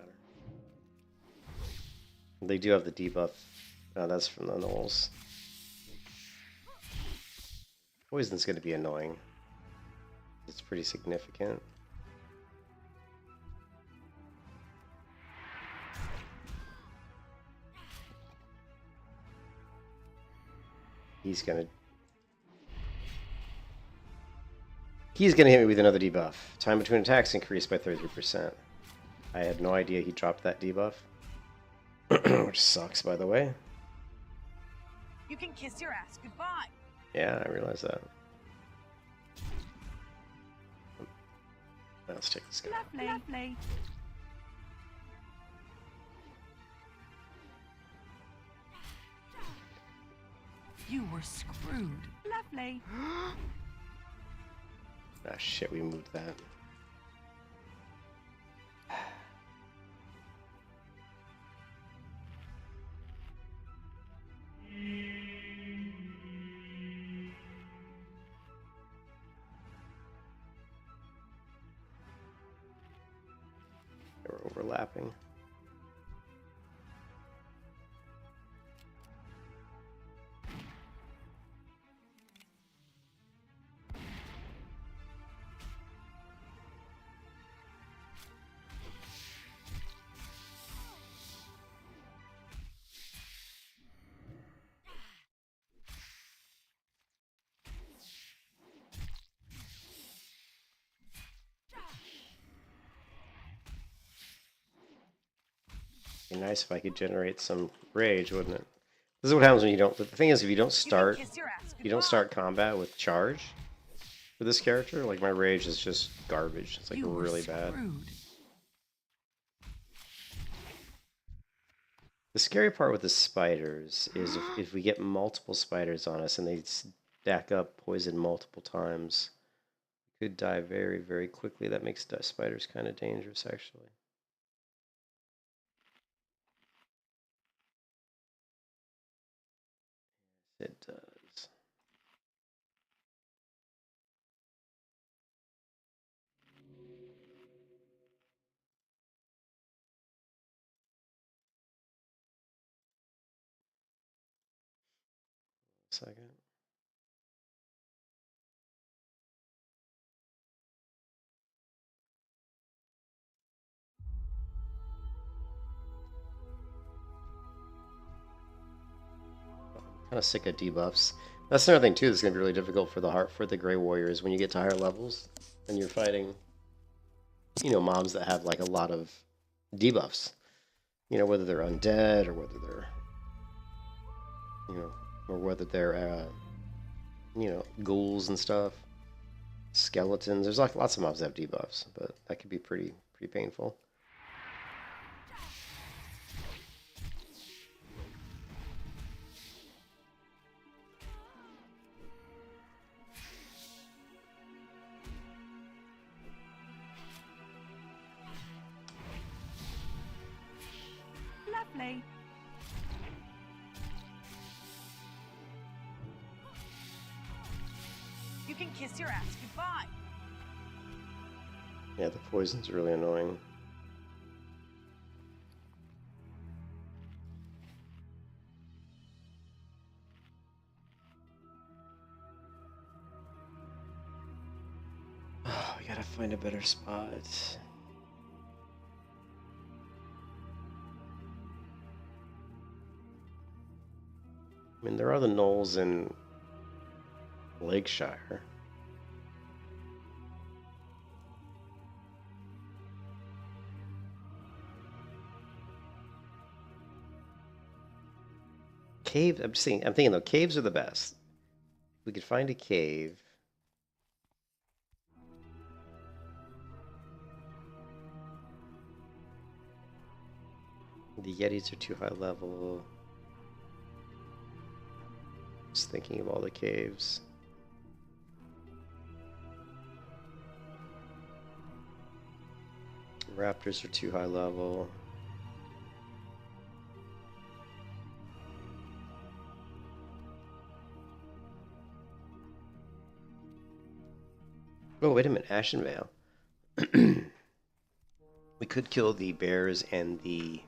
They do have the debuff. Oh, that's from the gnolls. Poison's going to be annoying. It's pretty significant. He's gonna hit me with another debuff. Time between attacks increased by 33%. I had no idea he dropped that debuff. Which sucks, by the way. You can kiss your ass goodbye. Yeah, I realize that. Let's take this guy. Lovely. You were screwed. Lovely. Ah, shit, we moved that. We're overlapping. It'd be nice if I could generate some rage, wouldn't it? This is what happens when you don't. The thing is, if you don't start combat with charge for this character, like my rage is just garbage. It's like really bad. The scary part with the spiders is if we get multiple spiders on us and they stack up poison multiple times, we could die very, very quickly. That makes spiders kind of dangerous, actually. It does. Second. Kind of sick of debuffs. That's another thing too that's gonna be really difficult for the Grey Warriors when you get to higher levels and you're fighting, you know, mobs that have like a lot of debuffs. You know, whether they're undead or whether they're, you know, or whether they're, you know, ghouls and stuff, skeletons. There's like lots of mobs that have debuffs, but that could be pretty painful. Lovely. You can kiss your ass goodbye. Yeah, the poison's really annoying. Oh, we gotta find a better spot. I mean, there are the knolls in Lakeshire. Cave, I'm thinking though, caves are the best. If we could find a cave. The Yetis are too high level. Just thinking of all the caves. Raptors are too high level. Oh, wait a minute, Ashenvale. We could kill the bears and the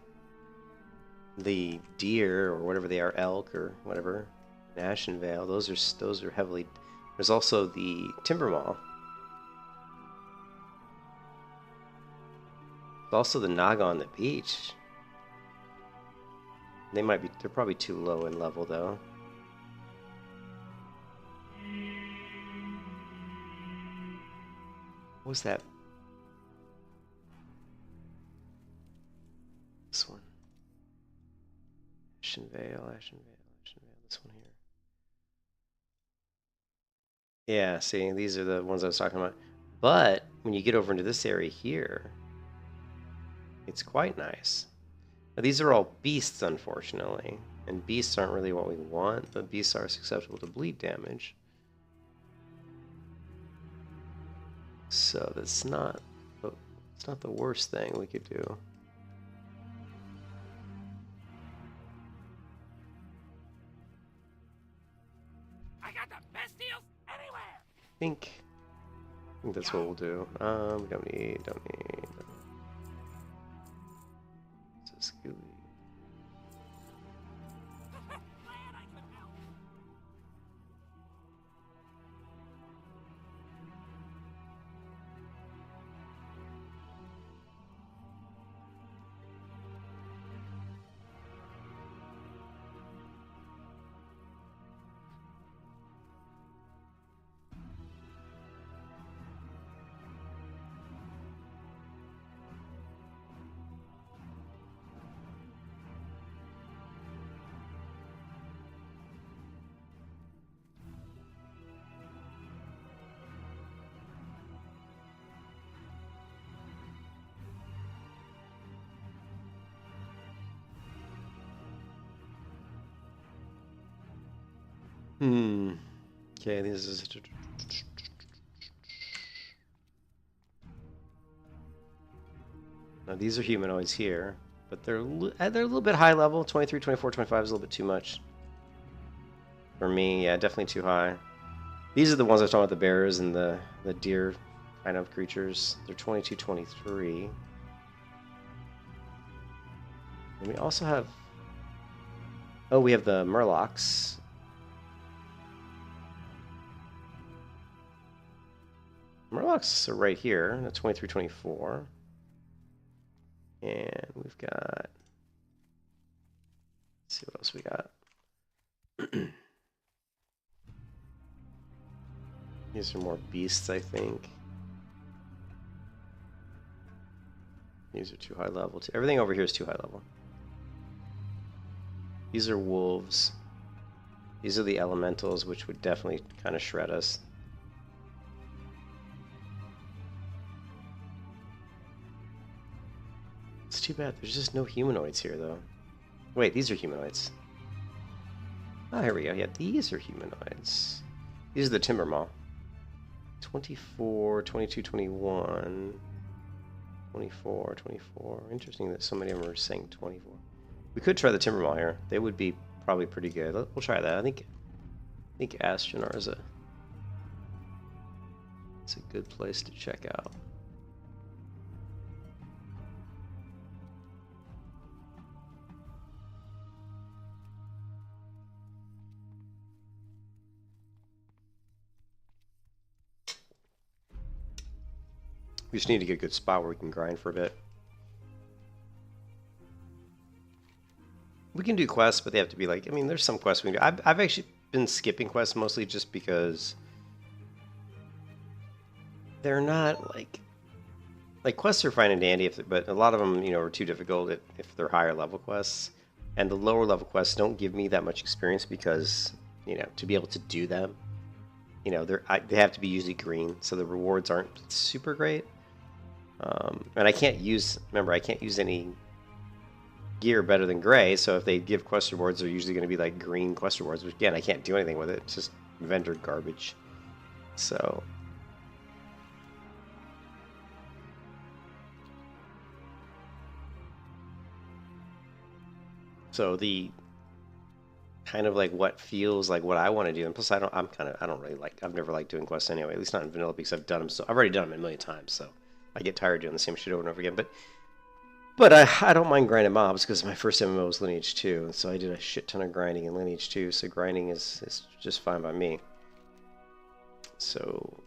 deer or whatever they are, elk or whatever. In Ashenvale, those are heavily. There's also the timber mall. There's also the Naga on the beach. They're probably too low in level though. What was that? This one. Ashenvale, this one here. Yeah, see, these are the ones I was talking about. But when you get over into this area here, it's quite nice. Now, these are all beasts, unfortunately. And beasts aren't really what we want, but beasts are susceptible to bleed damage. So it's not the worst thing we could do. I got the best deals anywhere. I think that's what we'll do. We don't need. This is gooey. Glad I could help. Okay, this is. Now these are humanoids here, but they're a little bit high level. 23, 24, 25 is a little bit too much for me. Yeah, definitely too high. These are the ones I was talking about, the bears and the deer kind of creatures. They're 22, 23. And we also have. Oh, we have the Murlocs. Murlocs are right here, at 23, 24. And we've got, let's see what else we got. These are more beasts, I think. These are too high level. Everything over here is too high level. These are wolves. These are the elementals, which would definitely kind of shred us. It's too bad. There's just no humanoids here, though. Wait, these are humanoids. Oh, here we go. Yeah, these are humanoids. These are the timber maw. 24, 22, 21, 24, 24. Interesting that so many of them are saying 24. We could try the timber maw here. They would be probably pretty good. We'll try that. I think Astronar is it's a good place to check out. We just need to get a good spot where we can grind for a bit. We can do quests, but they have to be like, I mean, there's some quests we can do. I've actually been skipping quests mostly just because they're not like quests are fine and dandy, but a lot of them, you know, are too difficult if they're higher level quests. And the lower level quests don't give me that much experience because, you know, to be able to do them, you know, they have to be usually green, so the rewards aren't super great. And I can't use any gear better than gray, so if they give quest rewards, they're usually going to be like green quest rewards, which again, I can't do anything with it. It's just vendor garbage. So the kind of like what feels like what I want to do, and plus I've never liked doing quests anyway, at least not in vanilla, because I've done them, so I've already done them a million times, so I get tired doing the same shit over and over again. But I don't mind grinding mobs because my first MMO was Lineage 2, and so I did a shit ton of grinding in Lineage 2, so grinding is just fine by me. So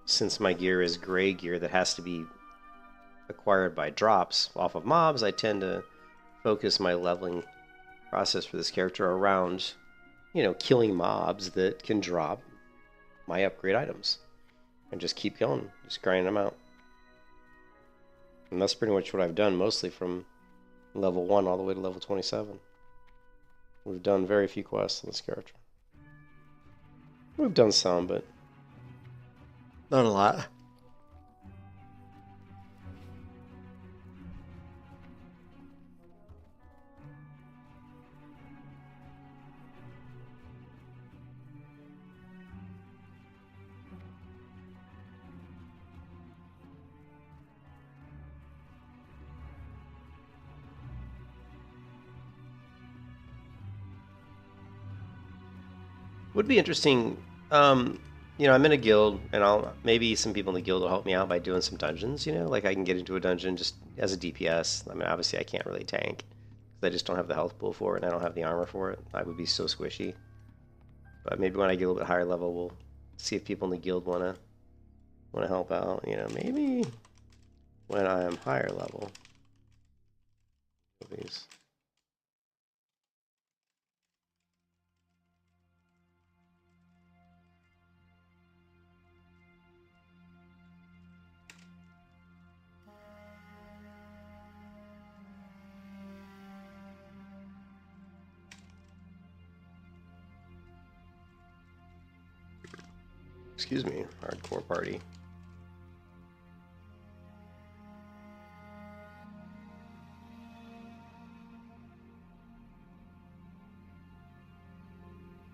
since my gear is gray gear that has to be acquired by drops off of mobs, I tend to focus my leveling process for this character around, you know, killing mobs that can drop my upgrade items. And just keep going, just grinding them out. And that's pretty much what I've done, mostly from level 1 all the way to level 27. We've done very few quests on this character. We've done some, but not a lot. Would be interesting. You know, I'm in a guild, and maybe some people in the guild will help me out by doing some dungeons. You know, like I can get into a dungeon just as a DPS. I mean, obviously I can't really tank because I just don't have the health pool for it, and I don't have the armor for it. I would be so squishy. But maybe when I get a little bit higher level, we'll see if people in the guild wanna help out. You know, maybe when I am higher level. These. Excuse me, hardcore party.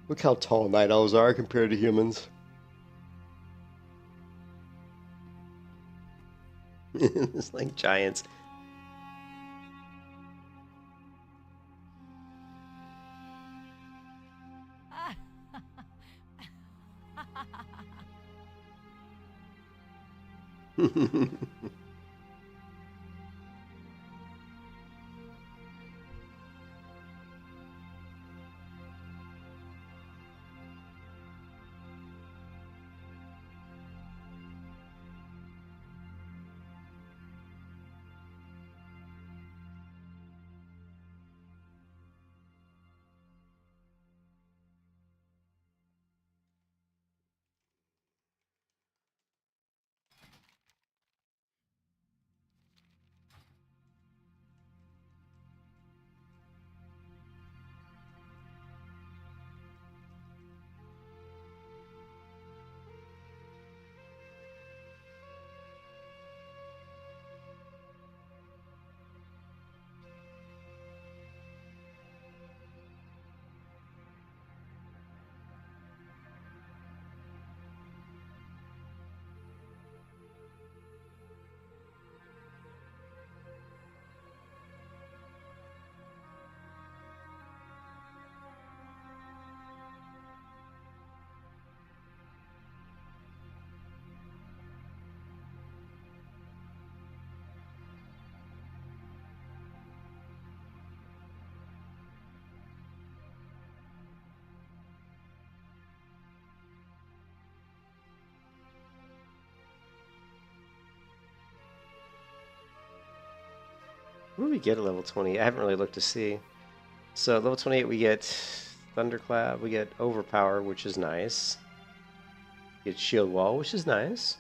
Look how tall night owls are compared to humans. It's like giants. What do we get at level 20? I haven't really looked to see. So level 28 we get Thunderclap, we get Overpower, which is nice. We get Shield Wall, which is nice.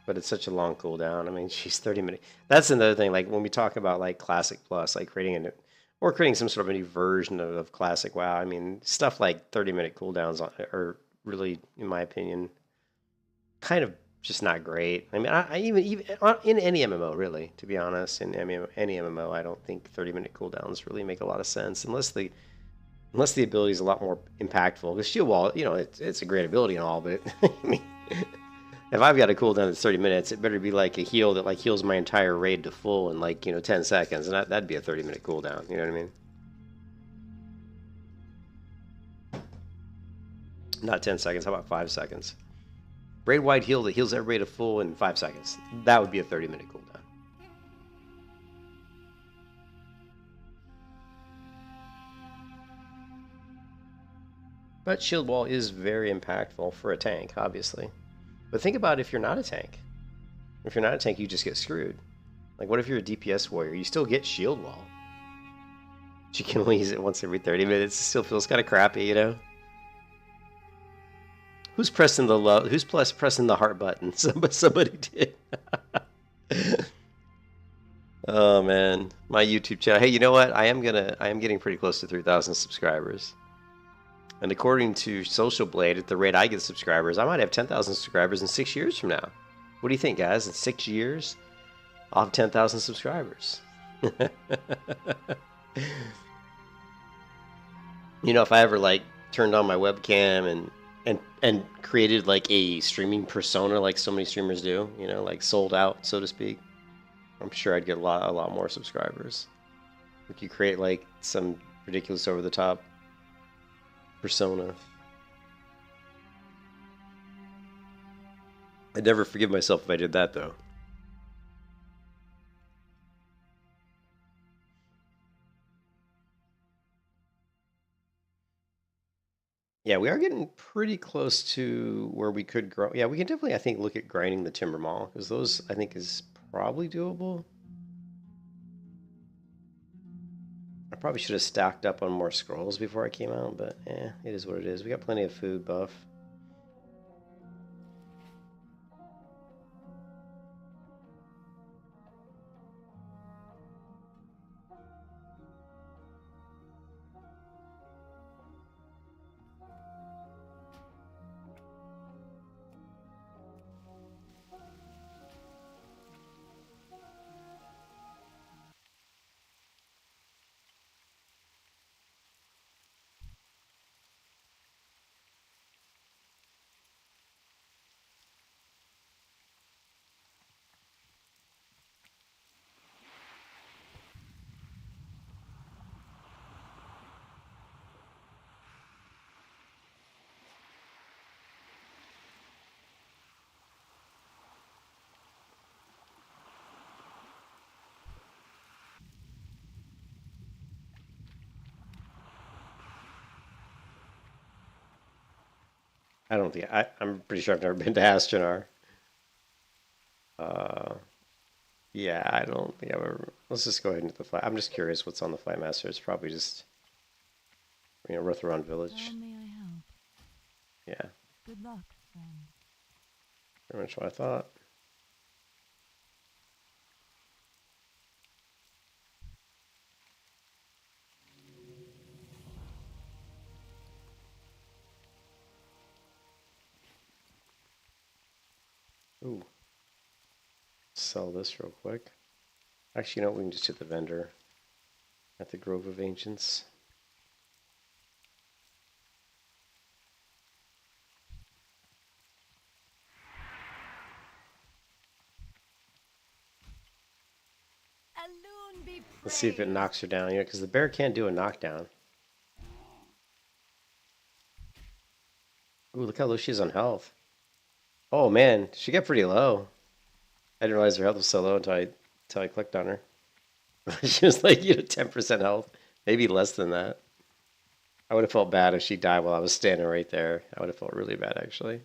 But it's such a long cooldown. I mean, she's 30 minutes. That's another thing, like when we talk about like Classic Plus, like creating some sort of a new version of Classic WoW. I mean, stuff like 30-minute cooldowns are really, in my opinion, kind of just not great. I mean, I even in any MMO, really, to be honest, in any MMO, I don't think 30-minute cooldowns really make a lot of sense unless the ability is a lot more impactful. Because Shield Wall, you know, it's a great ability and all, but I mean, if I've got a cooldown that's 30 minutes, it better be like a heal that like heals my entire raid to full in like, you know, 10 seconds, and that'd be a 30-minute cooldown. You know what I mean? Not 10 seconds. How about 5 seconds? Raid-wide heal that heals everybody to full in 5 seconds. That would be a 30-minute cooldown. But Shield Wall is very impactful for a tank, obviously. But think about if you're not a tank. If you're not a tank, you just get screwed. Like, what if you're a DPS warrior? You still get Shield Wall. But you can only use it once every 30 minutes. It still feels kind of crappy, you know? Who's pressing the love? Who's pressing the heart button? Somebody did. Oh man, my YouTube channel. Hey, you know what? I am getting pretty close to 3,000 subscribers. And according to Social Blade, at the rate I get subscribers, I might have 10,000 subscribers in 6 years from now. What do you think, guys? In 6 years, I'll have 10,000 subscribers. You know, if I ever like turned on my webcam and created like a streaming persona like so many streamers do, you know, like sold out, so to speak, I'm sure I'd get a lot more subscribers. If you create like some ridiculous over the top persona. I'd never forgive myself if I did that though. Yeah, we are getting pretty close to where we could grow. Yeah, we can definitely, I think, look at grinding the Timber Mall, because those, I think, is probably doable. I probably should have stacked up on more scrolls before I came out, but it is what it is. We got plenty of food buff. I don't think I'm pretty sure I've never been to Astranar. Yeah, I don't think I've ever. Let's just go ahead and hit the flight. I'm just curious what's on the Flight Master. It's probably just, you know, Rotharon Village. How may I help? Yeah, Good luck, friend. pretty much what I thought. Ooh. Sell this real quick. Actually, you know what? We can just hit the vendor at the Grove of Ancients. Alone be Let's see if it knocks her down, you know, because the bear can't do a knockdown. Ooh, look how low she is on health. Oh man, she got pretty low. I didn't realize her health was so low until I clicked on her. She was like, you know, 10% health, maybe less than that. I would have felt bad if she died while I was standing right there. I would have felt really bad, actually.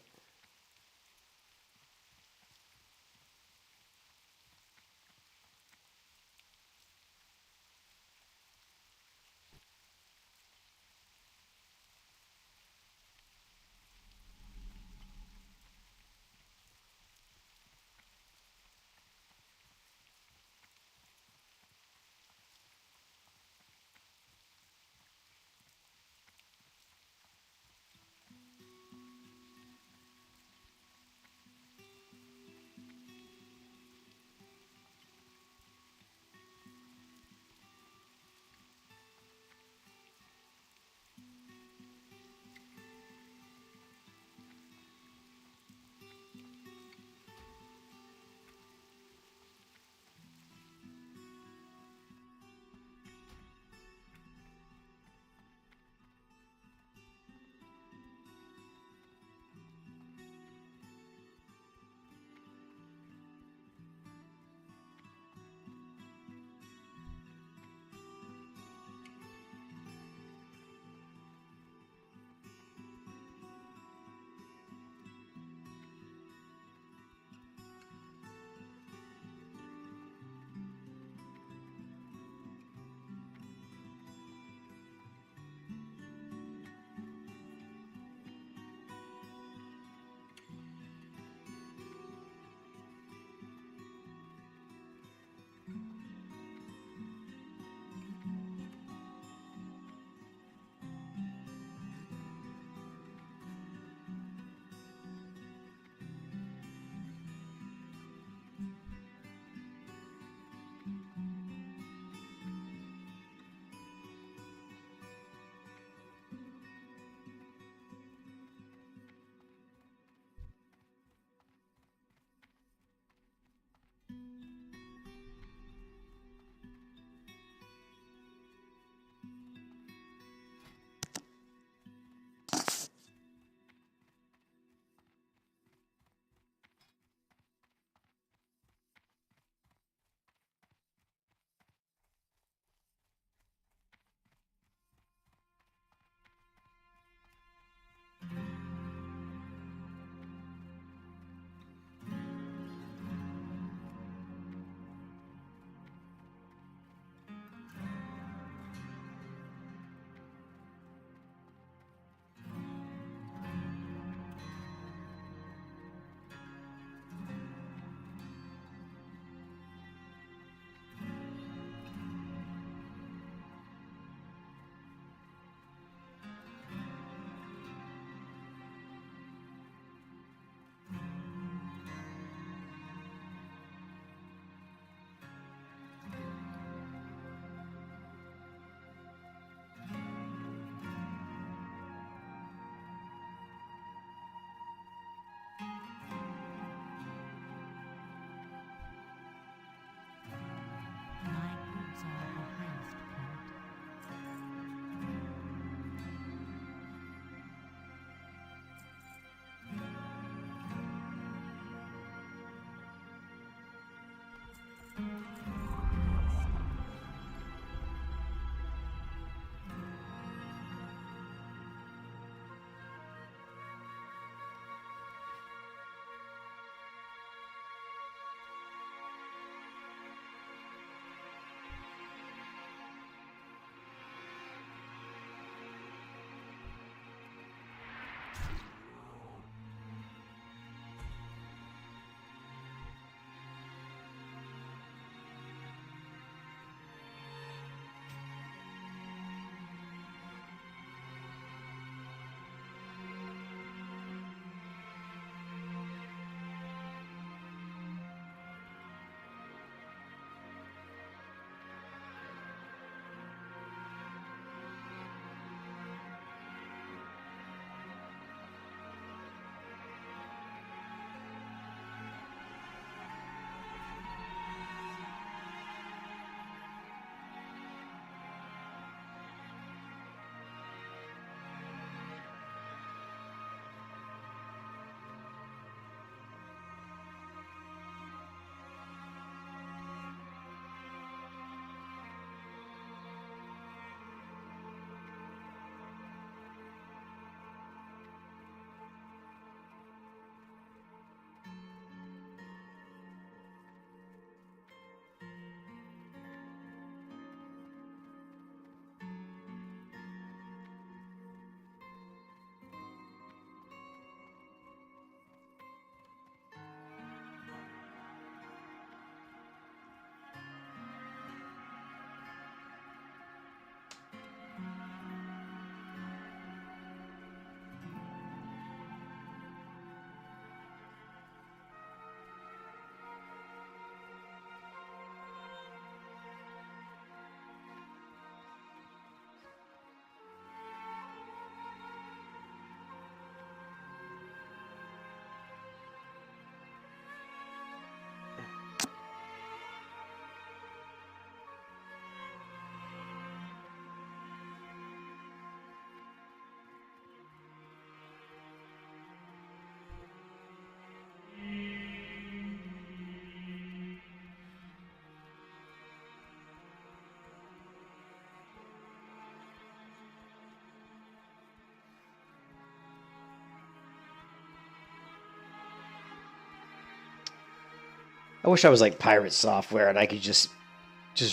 I wish I was like Pirate Software and I could just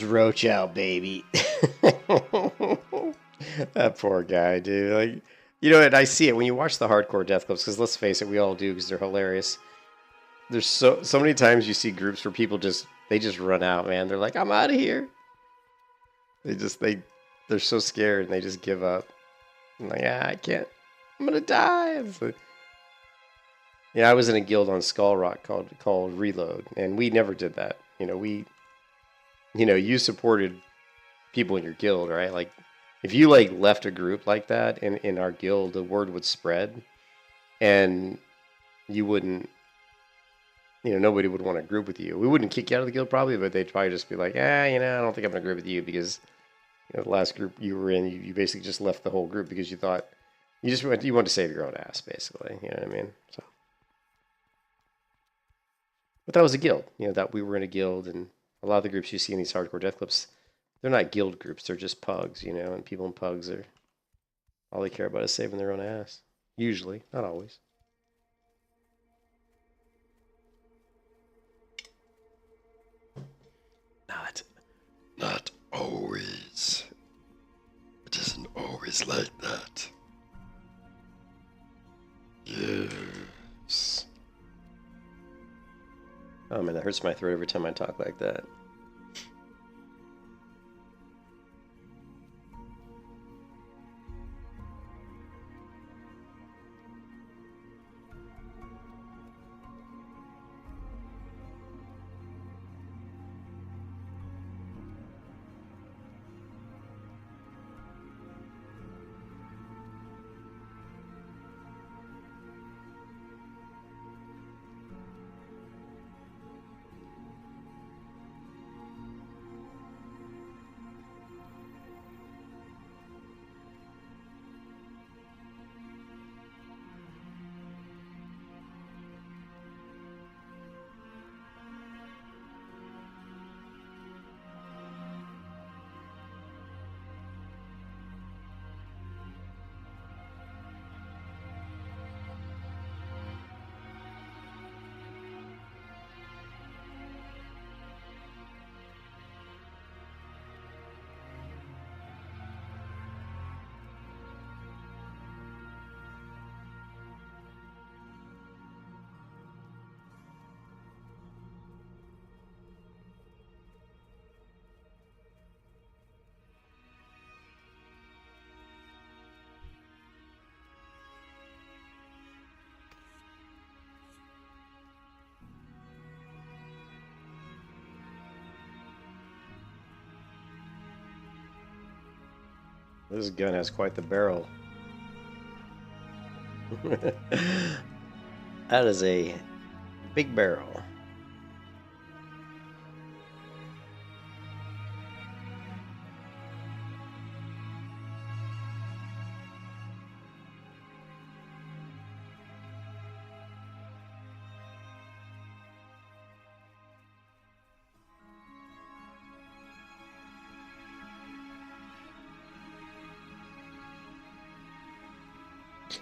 roach out, baby. That poor guy, dude. Like, you know, and I see it when you watch the hardcore death clips, because let's face it, we all do, because they're hilarious. There's so many times you see groups where people just run out, man. They're like, I'm out of here. They're so scared and they just give up. I'm like, I can't. I'm gonna die. It's like, yeah, I was in a guild on Skull Rock called Reload, and we never did that. You know, you supported people in your guild, right? Like, if you like left a group like that in our guild, the word would spread, and you wouldn't. You know, nobody would want to group with you. We wouldn't kick you out of the guild probably, but they'd probably just be like, you know, I don't think I'm gonna group with you because, you know, the last group you were in, you basically just left the whole group because you thought you wanted to save your own ass, basically. You know what I mean? So, but that was a guild. You know, that we were in a guild, and a lot of the groups you see in these hardcore death clips, they're not guild groups. They're just pugs, you know, and people in pugs are all they care about is saving their own ass. Usually, not always. Not always. It isn't always like that. Yes. Oh man, that hurts my throat every time I talk like that. This gun has quite the barrel. That is a big barrel.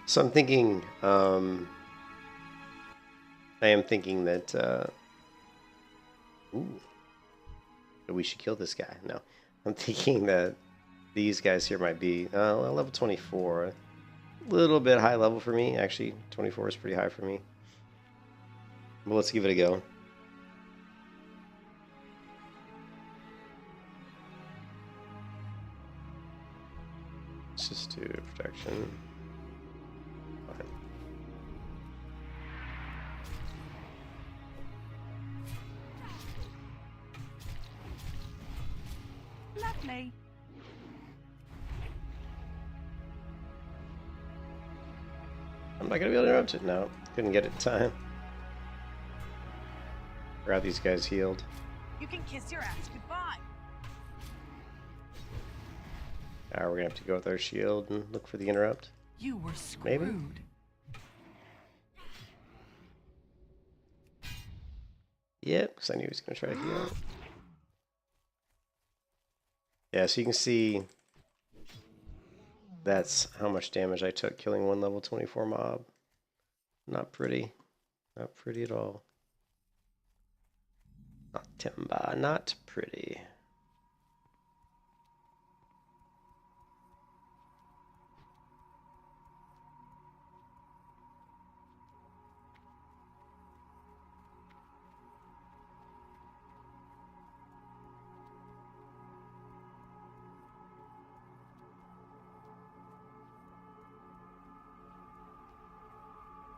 So I'm thinking, I am thinking that, ooh, that we should kill this guy. No, I'm thinking that these guys here might be level 24. A little bit high level for me. Actually, 24 is pretty high for me. But let's give it a go. Let's just do protection. Fine. Lovely. I'm not gonna be able to interrupt it. No, couldn't get it in time. Forgot these guys healed. You can kiss your ass goodbye. We're gonna have to go with our shield and look for the interrupt. You were screwed. Maybe. Yep, because I knew he was gonna try to heal. Yeah, so you can see that's how much damage I took killing one level 24 mob. Not pretty. Not pretty at all. Not timber, not pretty.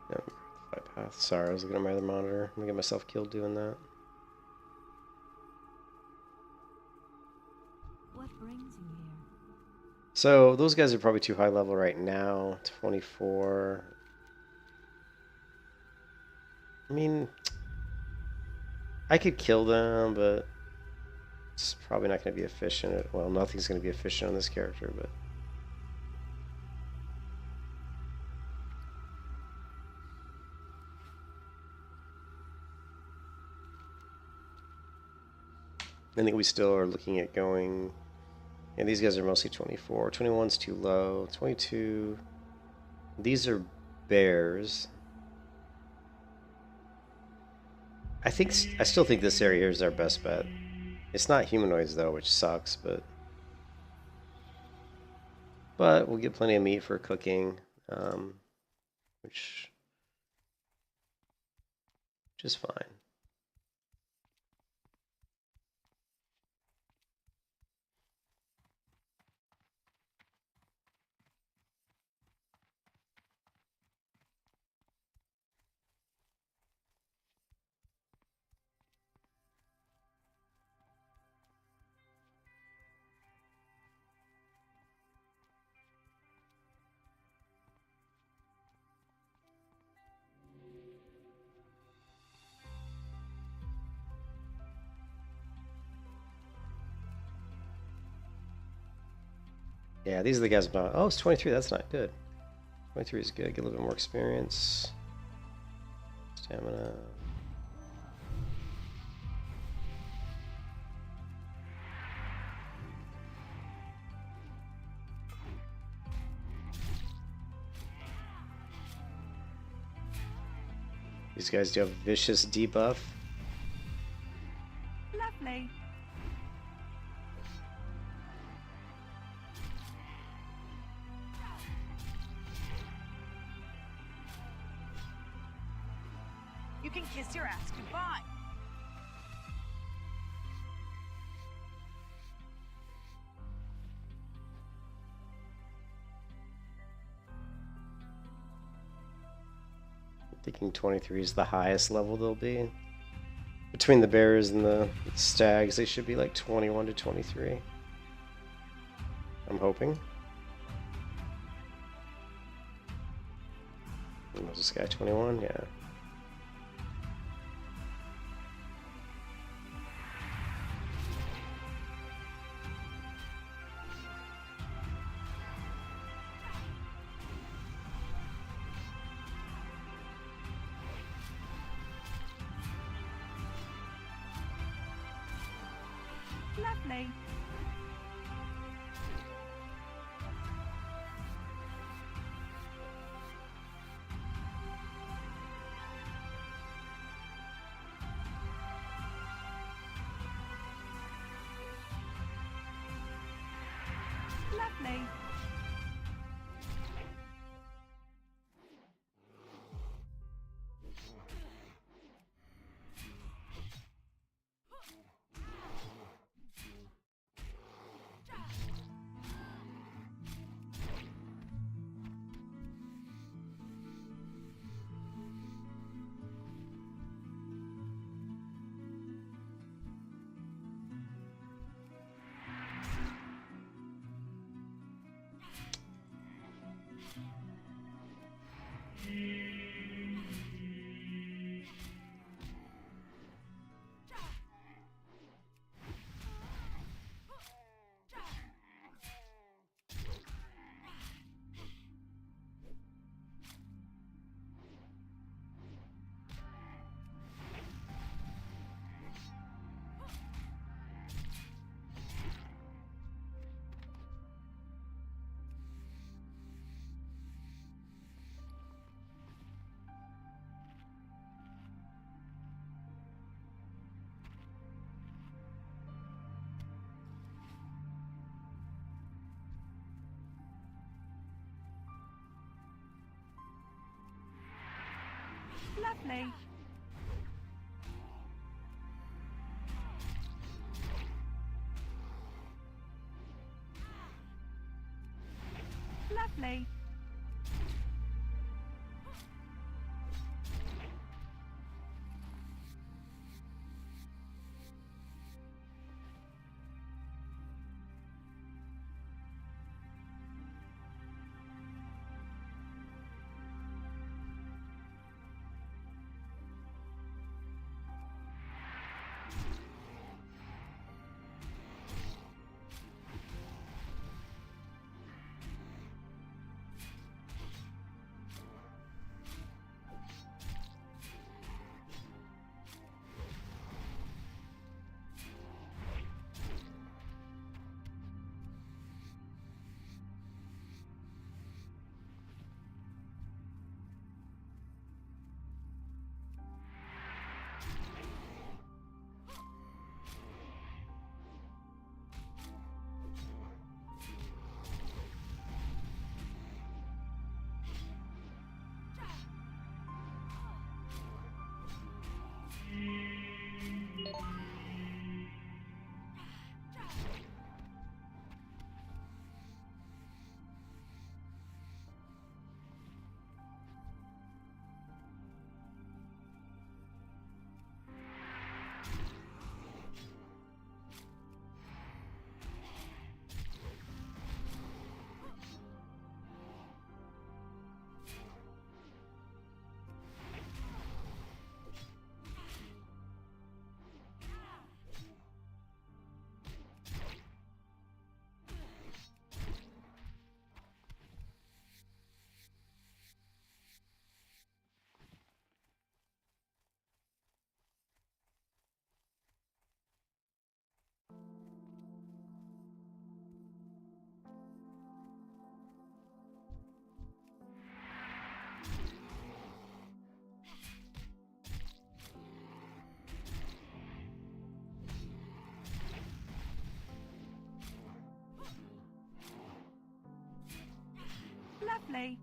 No, flight path. Sorry, I was looking at my other monitor. I'm gonna get myself killed doing that. What brings you here? So those guys are probably too high level right now. 24. I mean, I could kill them, but it's probably not going to be efficient. Well, nothing's going to be efficient on this character, but I think we still are looking at going. And these guys are mostly 24. 21's too low. 22. These are bears. I still think this area here is our best bet. It's not humanoids though, which sucks, but we'll get plenty of meat for cooking, which is fine. Yeah, these are the guys. Oh, it's 23. That's not good. 23 is good. Get a little bit more experience. Stamina. These guys do have vicious debuff. Lovely. You can kiss your ass goodbye. I'm thinking 23 is the highest level they'll be. Between the bears and the stags, they should be like 21 to 23. I'm hoping. And was this guy 21? Yeah. Lovely. Lovely. Lovely. Lovely. Lovely.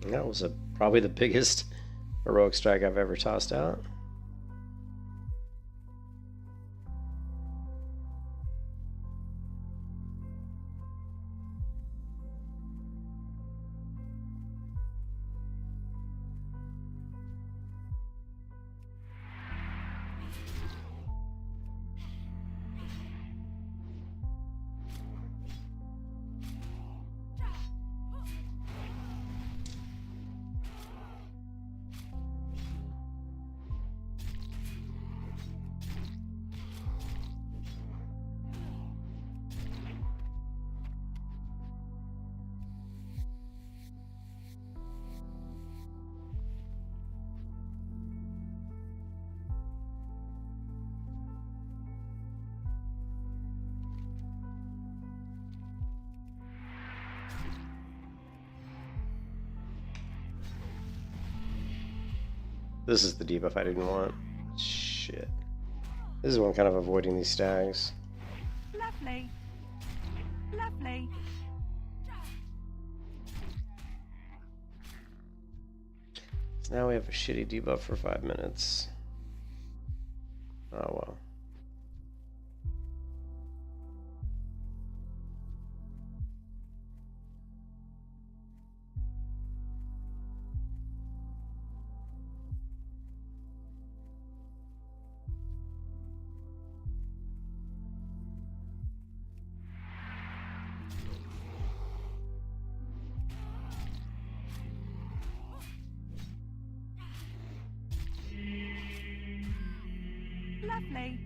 And that was probably the biggest heroic strike I've ever tossed out. This is the debuff I didn't want. Shit. This is one kind of avoiding these stags. Lovely. Lovely. So now we have a shitty debuff for 5 minutes. Oh well. Lovely.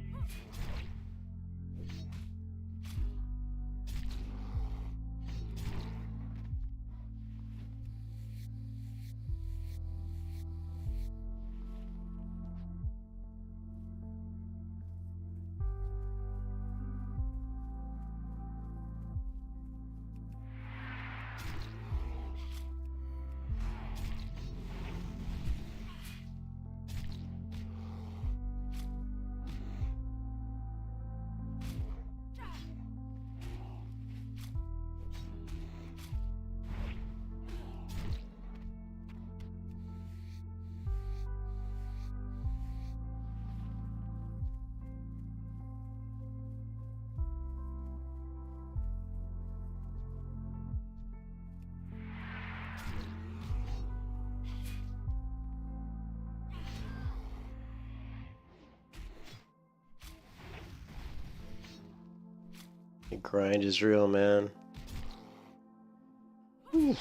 The grind is real, man. Oof.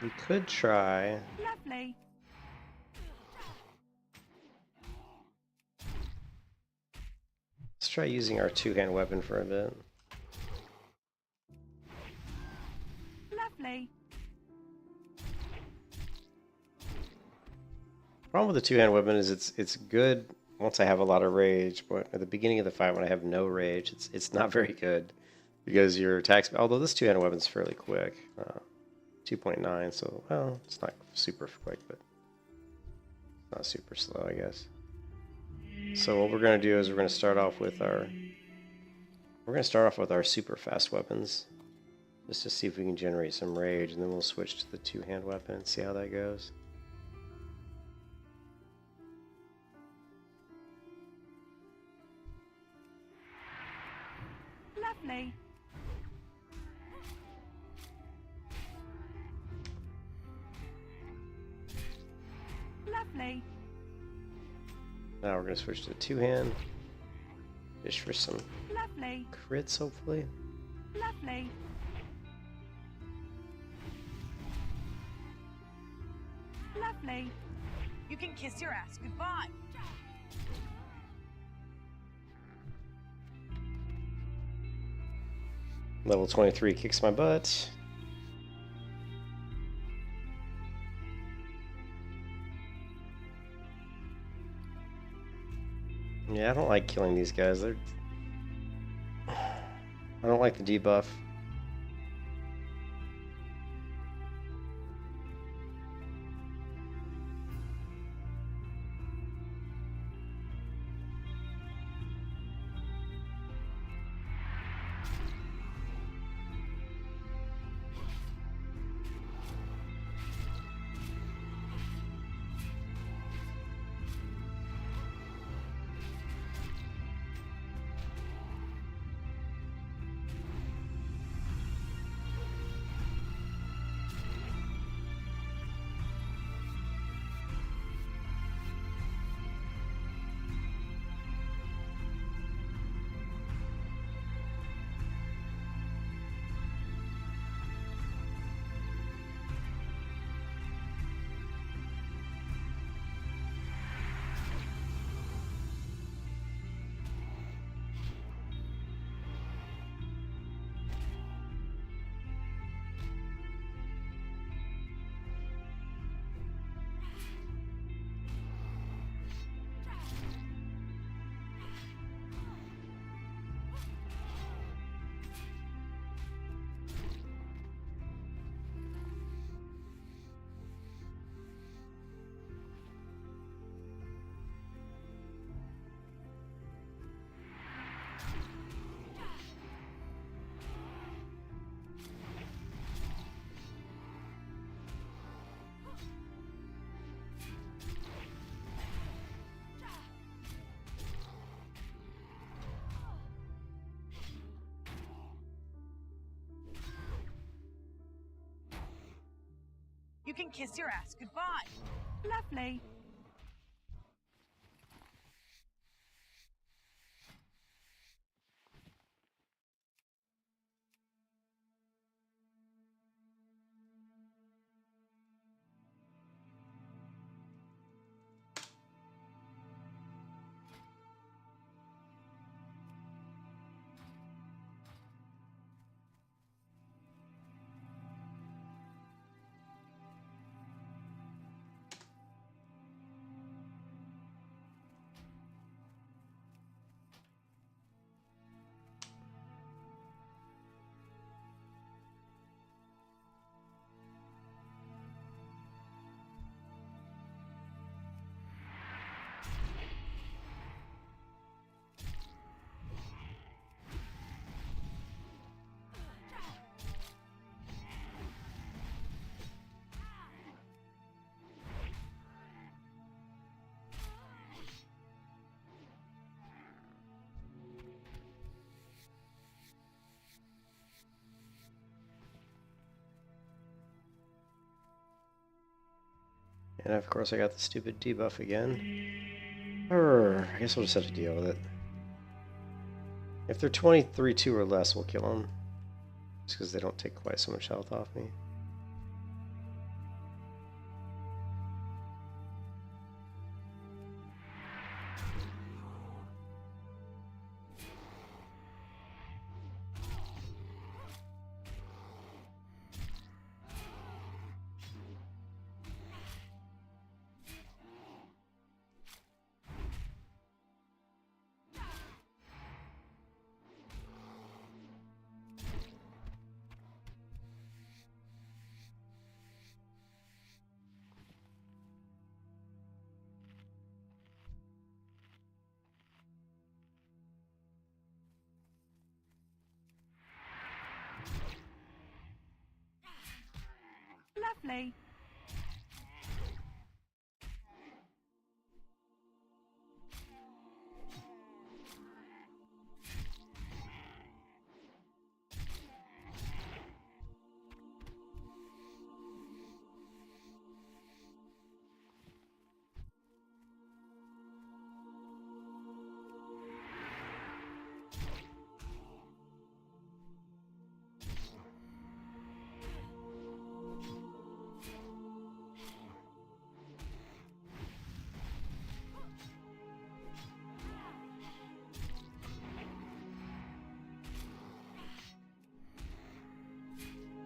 We could try. Lovely. Let's try using our two-hand weapon for a bit. Lovely. Problem with the two-hand weapon is it's good once I have a lot of rage, but at the beginning of the fight when I have no rage, it's not very good because your attacks. Although this two-hand weapon is fairly quick, 2.9, so well, it's not super quick, but it's not super slow, I guess. So what we're gonna do is we're gonna start off with our super fast weapons, just to see if we can generate some rage, and then we'll switch to the two-hand weapon and see how that goes. Lovely. Lovely. Now we're gonna switch to the two-hand. Fish for some Lovely. crits, hopefully. Lovely. Lovely. You can kiss your ass goodbye. Level 23 kicks my butt. Yeah, I don't like killing these guys. I don't like the debuff. You can kiss your ass goodbye. Lovely. And of course I got the stupid debuff again. I guess we'll just have to deal with it. If they're 23-2 or less, we'll kill them. Just because they don't take quite so much health off me. Lovely.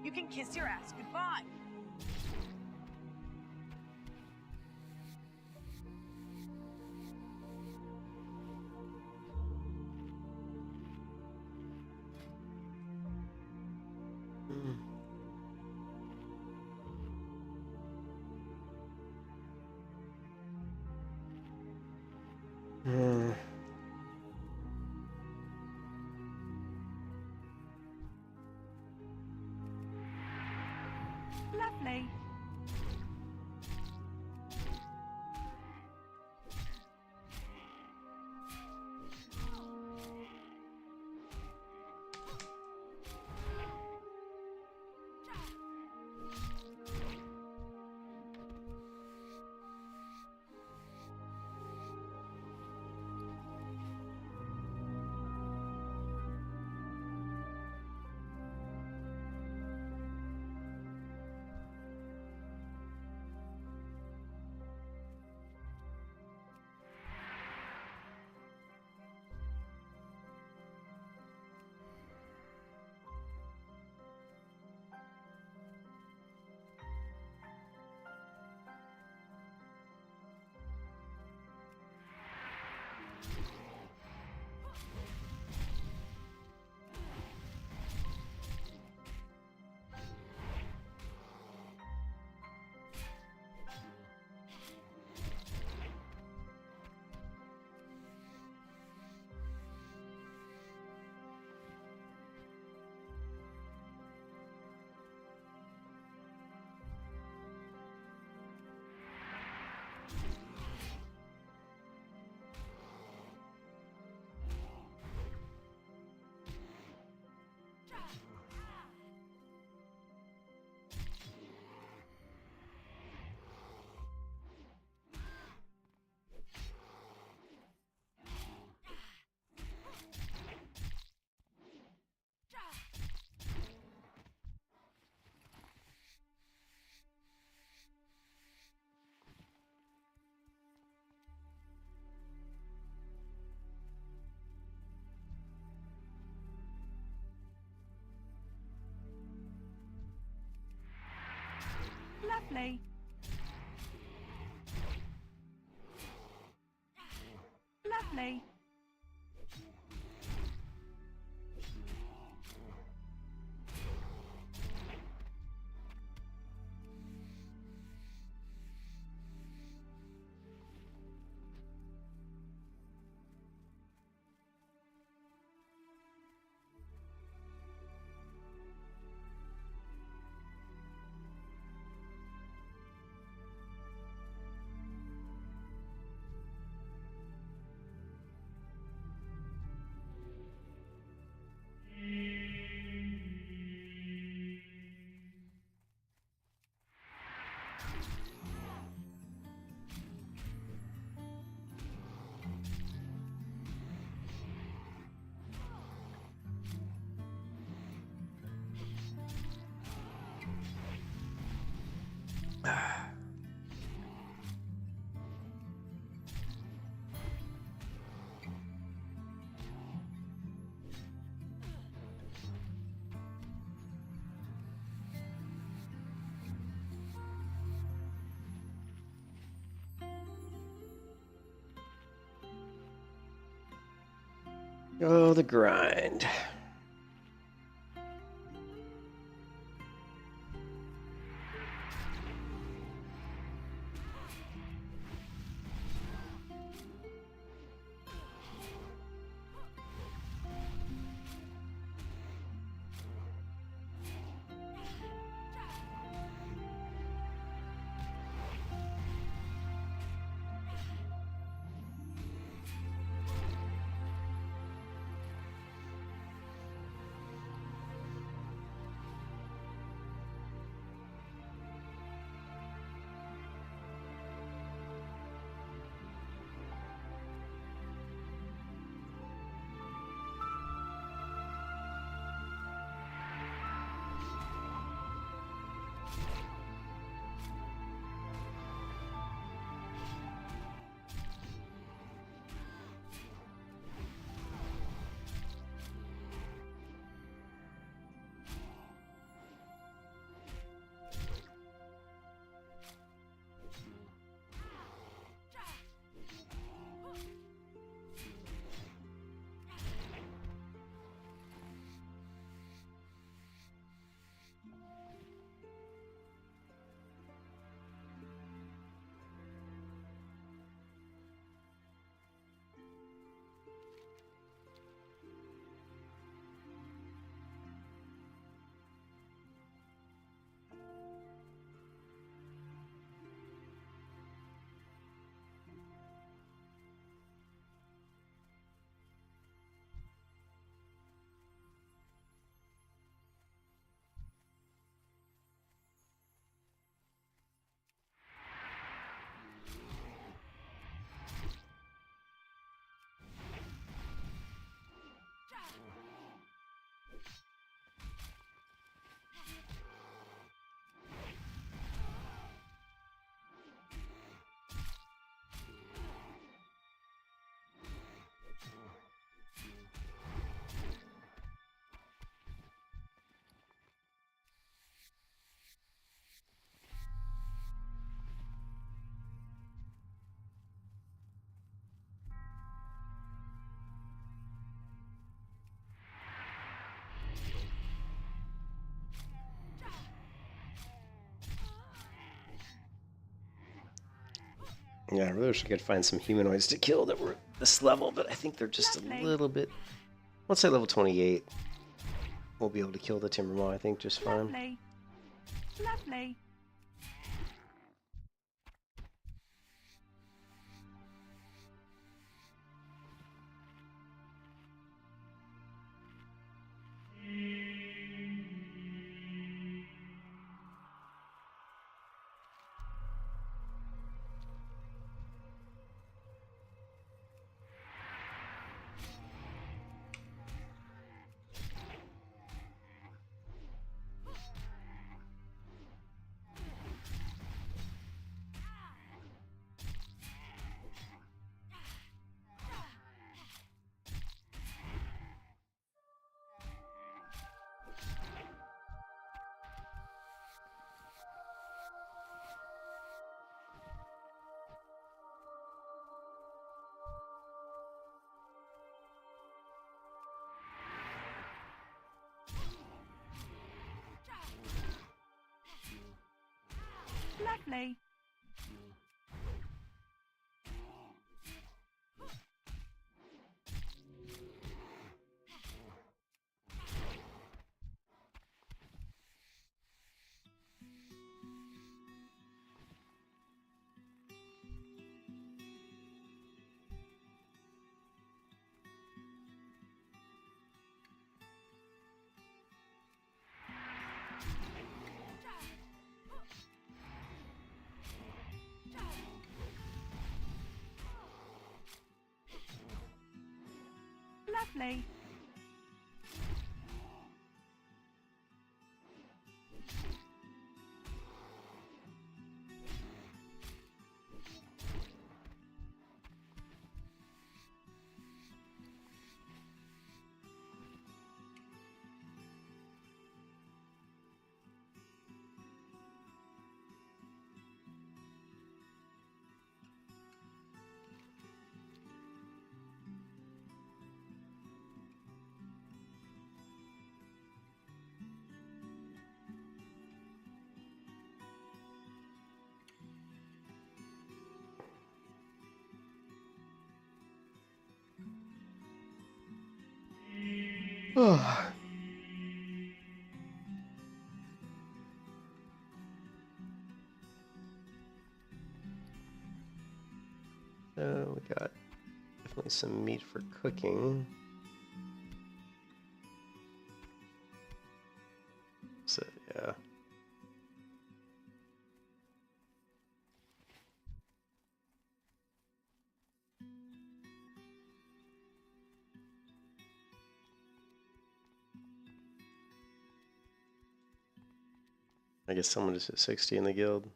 You can kiss your ass goodbye. Lovely. Lovely. Lovely. Oh, the grind. Yeah, I really wish I could find some humanoids to kill that were at this level, but I think they're just a little bit... Let's say level 28. We'll be able to kill the Timbermaw, I think, just fine. Lovely. Lovely. Lovely. Lovely. Oh. So we got definitely some meat for cooking. So yeah. I guess someone just hit 60 in the guild.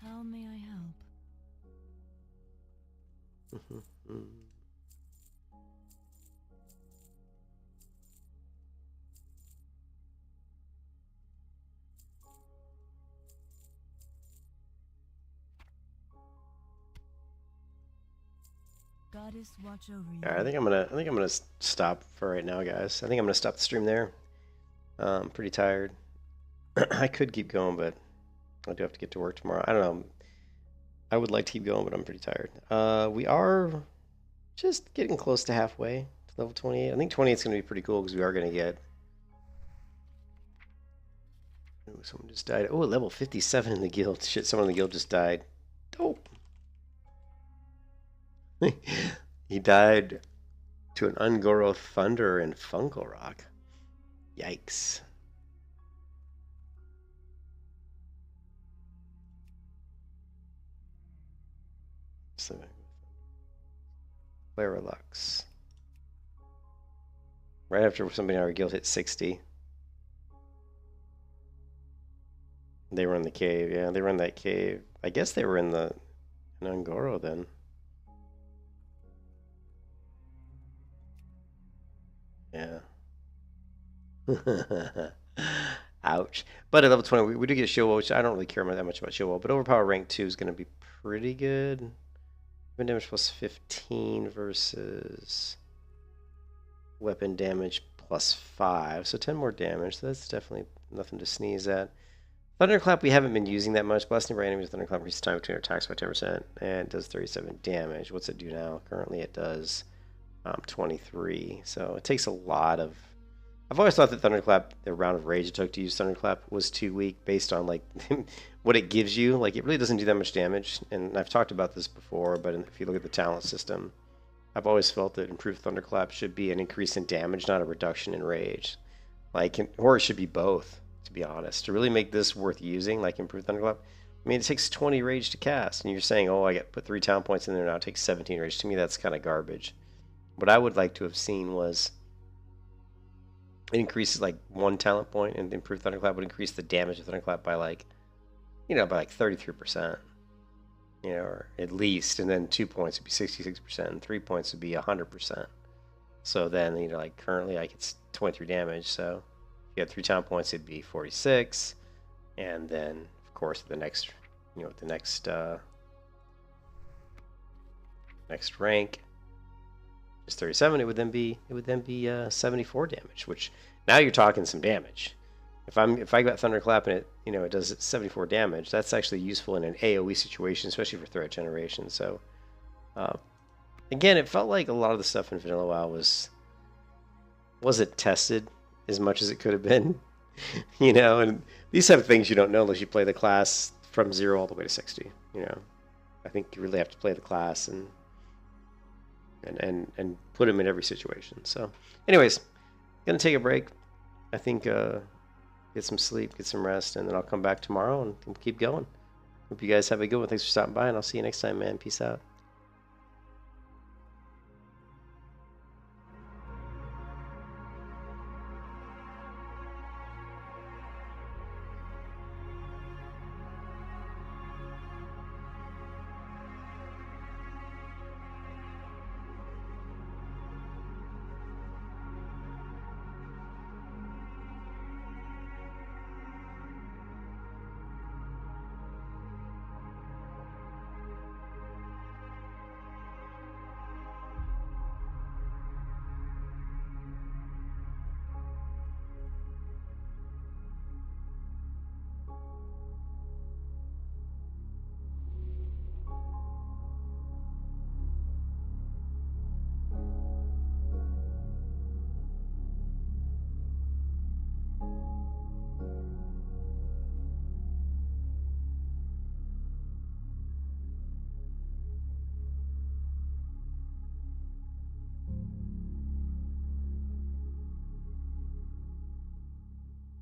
How may I help? Goddess watch over you. Alright, I think I'm gonna stop for right now, guys. I think I'm gonna stop the stream there. I'm pretty tired. I could keep going, but I do have to get to work tomorrow. I don't know. I would like to keep going, but I'm pretty tired. We are just getting close to halfway to level 28. I think 28 is going to be pretty cool because we are going to get... Ooh, someone just died. Oh, level 57 in the guild. Shit, someone in the guild just died. Dope. He died to an Ungoro Thunder and Fungal Rock. Yikes. So, Laralux. Right after somebody in our guild hit 60. They were in the cave, yeah, they were in that cave. I guess they were in Ungoro then. Yeah. Ouch. But at level 20, we do get Shield Wall, which I don't really care that much about Shield Wall, but Overpower rank 2 is going to be pretty good. Weapon damage plus 15 versus weapon damage plus 5, so 10 more damage. So that's definitely nothing to sneeze at. Thunderclap we haven't been using that much. Blasting by enemies, Thunderclap increases time between attacks by 10% and does 37 damage. What's it do now? Currently it does 23. So it takes a lot of... I've always thought that Thunderclap, the round of rage it took to use Thunderclap, was too weak based on like what it gives you. Like it really doesn't do that much damage. And I've talked about this before, but if you look at the talent system, I've always felt that improved Thunderclap should be an increase in damage, not a reduction in rage. Like, or it should be both, to be honest. To really make this worth using, like improved Thunderclap, I mean, it takes 20 rage to cast, and you're saying, oh, I put 3 talent points in there now, it takes 17 rage. To me, that's kind of garbage. What I would like to have seen was it increases like 1 talent point, and improved Thunderclap would increase the damage of Thunderclap by like, you know, by like 33%. You know, or at least, and then 2 points would be 66%, and 3 points would be 100%. So then, you know, like currently I get 23 damage, so if you had 3 talent points, it'd be 46, and then, of course, the next, you know, the next rank is 37. It would then be 74 damage, which now you're talking some damage. If I got Thunderclap and it, you know, it does 74 damage, that's actually useful in an AoE situation, especially for threat generation. So, again, it felt like a lot of the stuff in Vanilla WoW wasn't tested as much as it could have been, you know. And these type of things you don't know unless you play the class from 0 all the way to 60. You know, I think you really have to play the class and put them in every situation. So, anyways, gonna take a break. I think. Get some sleep, get some rest, and then I'll come back tomorrow and keep going. Hope you guys have a good one. Thanks for stopping by, and I'll see you next time, man. Peace out.